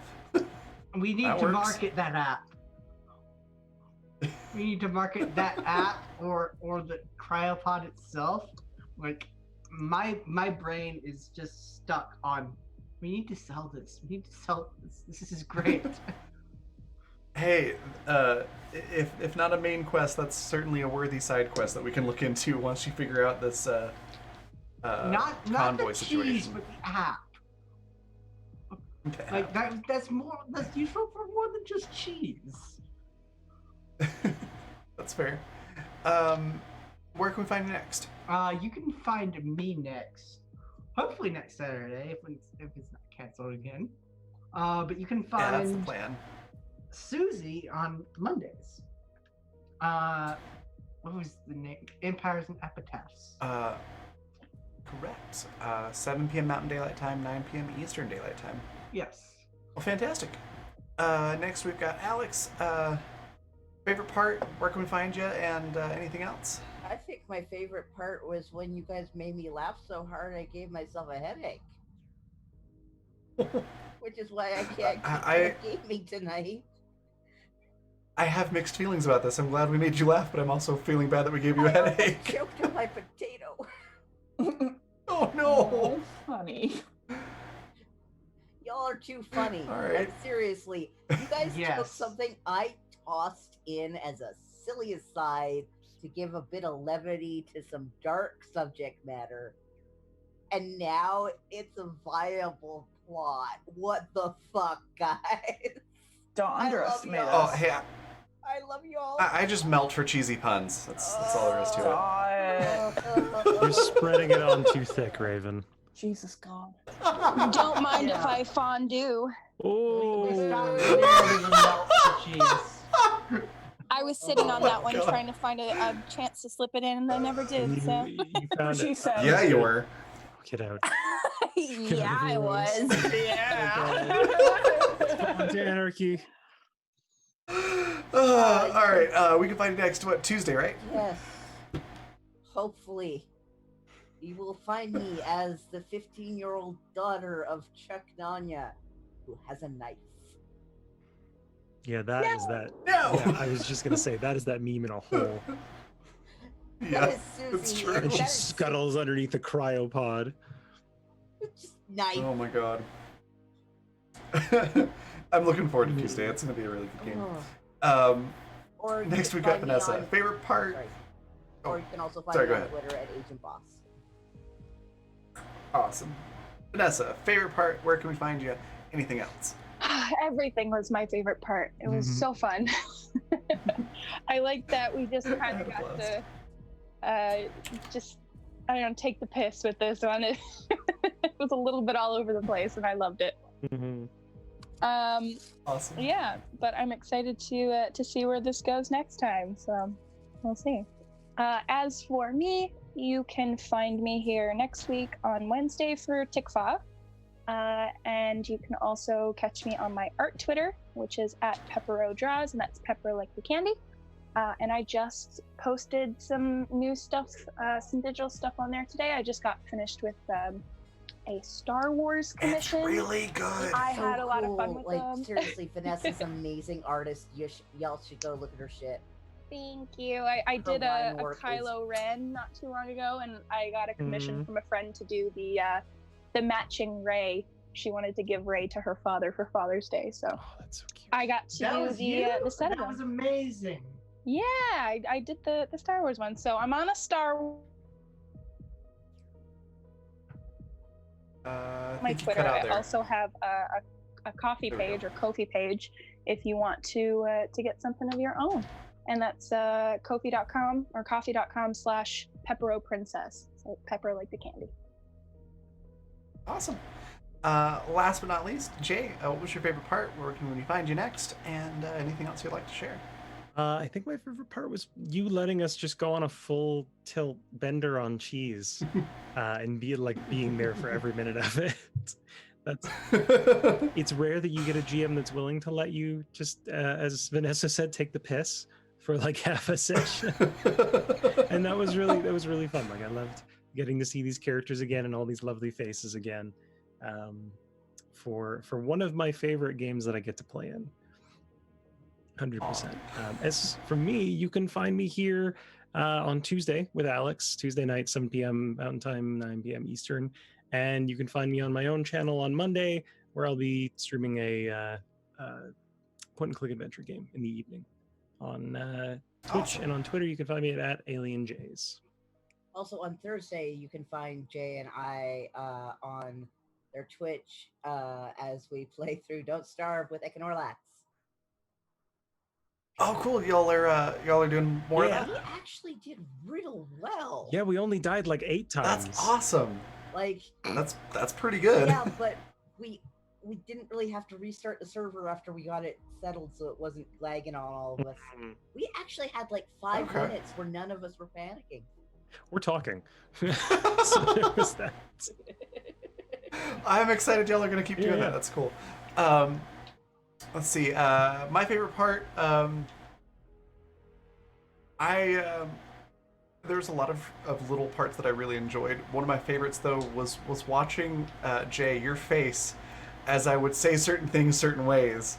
We need That to works. market that app. We need to market that app or the cryopod itself. Like my brain is just stuck on. We need to sell this. We need to sell this. This is great. Hey, if not a main quest, that's certainly a worthy side quest that we can look into once you figure out this not convoy the cheese, situation. but the app. Okay. Like that's useful for more than just cheese. That's fair. Where can we find you next? You can find me next. Hopefully next Saturday if it's not canceled again. But you can Yeah, that's the find plan. Susie on Mondays. What was the name? Empires and Epitaphs. Correct. 7 p.m. Mountain Daylight Time, 9 p.m. Eastern Daylight Time. Yes. Well, fantastic. Next we've got Alex. Favorite part? Where can we find you? And anything else? I think my favorite part was when you guys made me laugh so hard I gave myself a headache. Which is why I can't keep gaming tonight. I have mixed feelings about this. I'm glad we made you laugh, but I'm also feeling bad that we gave you a I almost headache. choked on my potato. Oh Oh no! Funny. Y'all are too funny. All right. Like, seriously, you guys took Yes. something I tossed in as a silly aside to give a bit of levity to some dark subject matter, and now it's a viable plot. What the fuck, guys? Don't I love underestimate y'all. Oh, us. hey, I love y'all. I just melt for cheesy puns. That's all there is to it. You're spreading it on too thick, Raven. Jesus God. Don't mind if Yeah. I fondue. We stopped Oh, the narrative and melt the cheese. I was sitting on that one God. trying to find a chance to slip it in, and I never did. So you found She it. said. Yeah, you were. Get out. yeah, I was. On to anarchy. All right, we can find you next, Tuesday, right? Yes. Hopefully. You will find me as the 15-year-old daughter of Chuck Nanya, who has a knife. Yeah, that is that. No! Yeah, I was just gonna say that is that meme in a hole. That Yeah, is Susie. it's true. And That she is scuttles underneath the cryopod. just knife. Oh my god. I'm looking forward to Tuesday. It's going to be a really good game. Ugh. Or you next can we got find me Vanessa. on- Favorite part? Sorry. Oh, Or you can also find sorry, me go on ahead. Twitter at Agent Boss. Awesome. Vanessa, favorite part? Where can we find you? Anything else? Everything was my favorite part. It was Mhm. so fun. I like that we just kind of got to just, I don't know, take the piss with this one. It was a little bit all over the place, and I loved it. Mhm. Awesome. Yeah, but I'm excited to see where this goes next time. So we'll see. As for me, you can find me here next week on Wednesday for Ep.5. And you can also catch me on my art Twitter, which is at PepperoDraws, and that's pepper like the candy. And I just posted some new stuff, some digital stuff on there today. I just got finished with a Star Wars It's commission. really good. I So had a lot of fun cool. with like, them. seriously, Vanessa's an amazing artist. Y'all should go look at her shit. Thank you. I did line a work is- Kylo Ren not too long ago, and I got a commission Mhm. from a friend to do the matching Rey. She wanted to give Rey to her father for Father's Day, so Oh, that's so cute. I got to That do was the you? the set of That them. was amazing. Yeah, I did the Star Wars one, so I'm on a I my think you Twitter. cut out I there. also have a coffee There we page or Ko-fi page if you want to get something of your own, and that's Ko-fi.com or coffee.com/pepperoprincess. So pepper like the candy. Awesome. Last but not least, Jay, what was your favorite part? Where can we find you next? And anything else you'd like to share? I think my favorite part was you letting us just go on a full tilt bender on cheese, and being there for every minute of it. That's it's rare that you get a GM that's willing to let you just, as Vanessa said, take the piss for like half a session. And that was really fun. Like I loved getting to see these characters again and all these lovely faces again. For one of my favorite games that I get to play in. 100%. As for me, you can find me here on Tuesday with Alex, Tuesday night, 7 p.m. Mountain Time, 9 p.m. Eastern. And you can find me on my own channel on Monday, where I'll be streaming a point-and-click adventure game in the evening. On Twitch Awesome. and on Twitter, you can find me at AlienJays. Also, on Thursday, you can find Jay and I on their Twitch as we play through Don't Starve with Econorlax. Oh, cool! Y'all are doing more Yeah. of We that. actually did real well. Yeah, we only died like 8 times. That's awesome. Like, That's pretty good. yeah, but we didn't really have to restart the server after we got it settled, so it wasn't lagging on all of us. Mhm. We actually had like 5 Okay. minutes where none of us were panicking. We're talking. So there was that. I'm excited y'all are gonna keep doing Yeah. that. That's cool. Let's see. My favorite part. There's a lot of little parts that I really enjoyed. One of my favorites though was watching Jay, your face, as I would say certain things certain ways.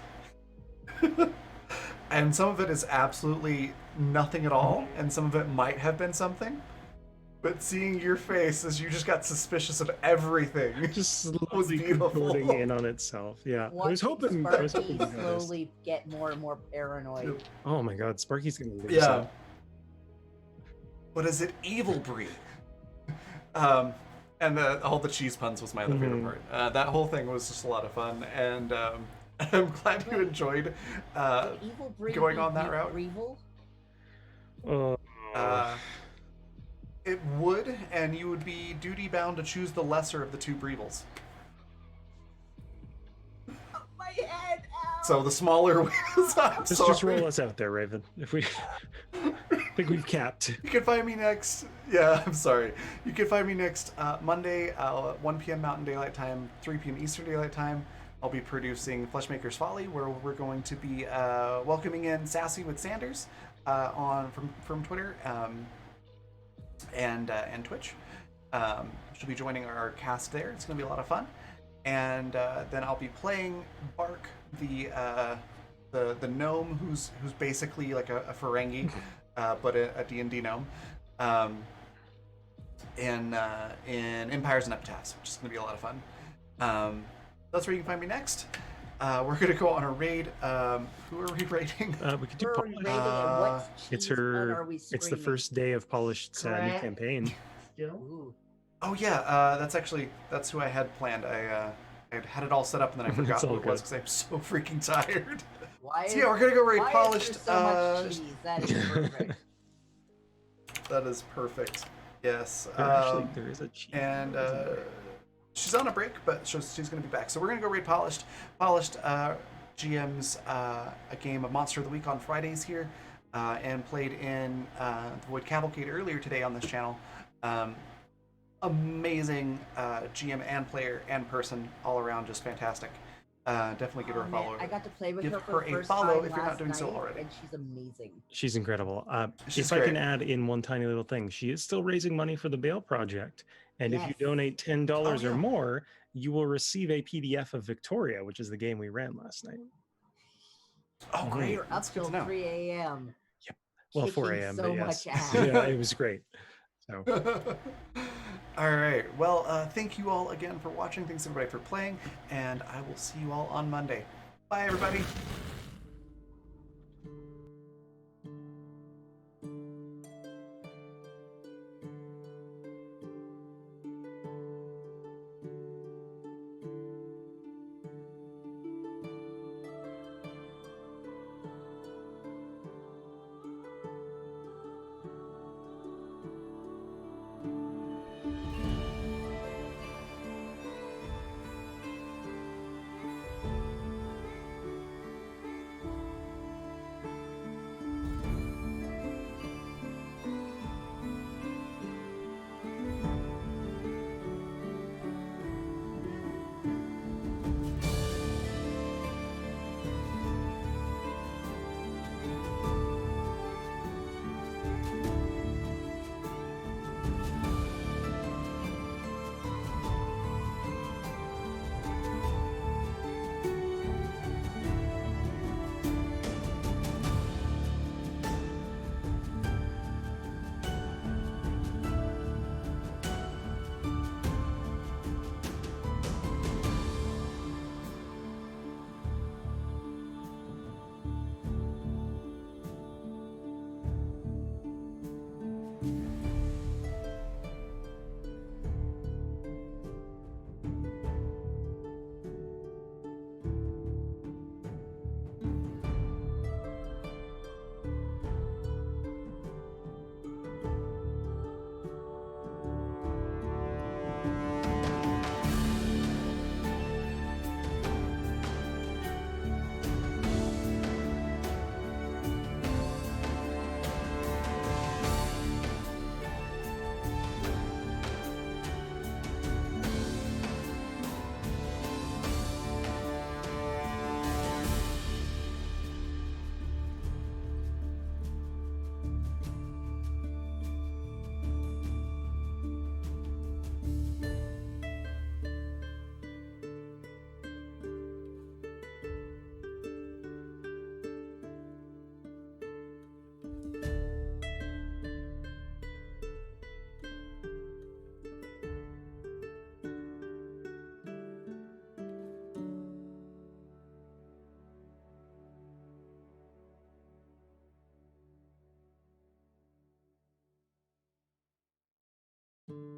And some of it is absolutely nothing at all, and some of it might have been something. But seeing your face as you just got suspicious of everything. Just was slowly beautiful. contorting in on itself. Yeah, I was hoping. I was hoping Sparky you noticed. slowly get more and more paranoid. Oh my God, Sparky's gonna lose Yeah. it. What is it? Evil Brie. And all the cheese puns was my other favorite part. That whole thing was just a lot of fun, and I'm glad you enjoyed Evil Brie going be on that route. Evil? It would, and you would be duty bound to choose the lesser of the two Breevils. My head, ow! So the smaller wins. Just roll us out there, Raven. If we think we've capped. You can find me next. Yeah, I'm sorry. You can find me next Monday, 1 p.m. Mountain Daylight Time, 3 p.m. Eastern Daylight Time. I'll be producing Fleshmaker's Folly, where we're going to be welcoming in Sassy with Sanders from Twitter and Twitch. She'll be joining our cast there. It's going to be a lot of fun. And then I'll be playing Bark, the gnome who's basically like a Ferengi, but a D&D gnome, in Empires and Epitaphs, which is going to be a lot of fun. That's where you can find me next. We're going to go on a raid. Who are we raiding? We could do Who are we Polish. raiding and what It's cheese pun her. are we It's the screaming? first day of Polished's new Correct. campaign. Still? Ooh. Oh yeah, that's who I had planned. I had it all set up and then I forgot It's who all it was good. because I'm so freaking tired. Why So yeah, we're gonna go raid why Polished. is there so much cheese? That is perfect. That is perfect. Yes. There is a cheese. And she's on a break, but she's going to be back. So we're going to go raid Polished. Polished GM's a game of Monster of the Week on Fridays here, and played in the Void Cavalcade earlier today on this channel. Amazing GM and player and person all around, just fantastic. Definitely give her a Oh, follow. man, I got to play with Give her for her the a first follow time if you're not last doing so night, already. and she's amazing. She's incredible. She's If I can great. add in one tiny little thing, she is still raising money for the Bail Project. And if you Yes. donate $10 Oh, yeah. or more, you will receive a PDF of Victoria, which is the game we ran last night. Oh, great. You're up That's good till to know. 3 a.m. Well, 4 kicking a.m., so but yes. much ass. Yeah, it was great. So, All right. Well, thank you all again for watching. Thanks everybody for playing, and I will see you all on Monday. Bye, everybody. you.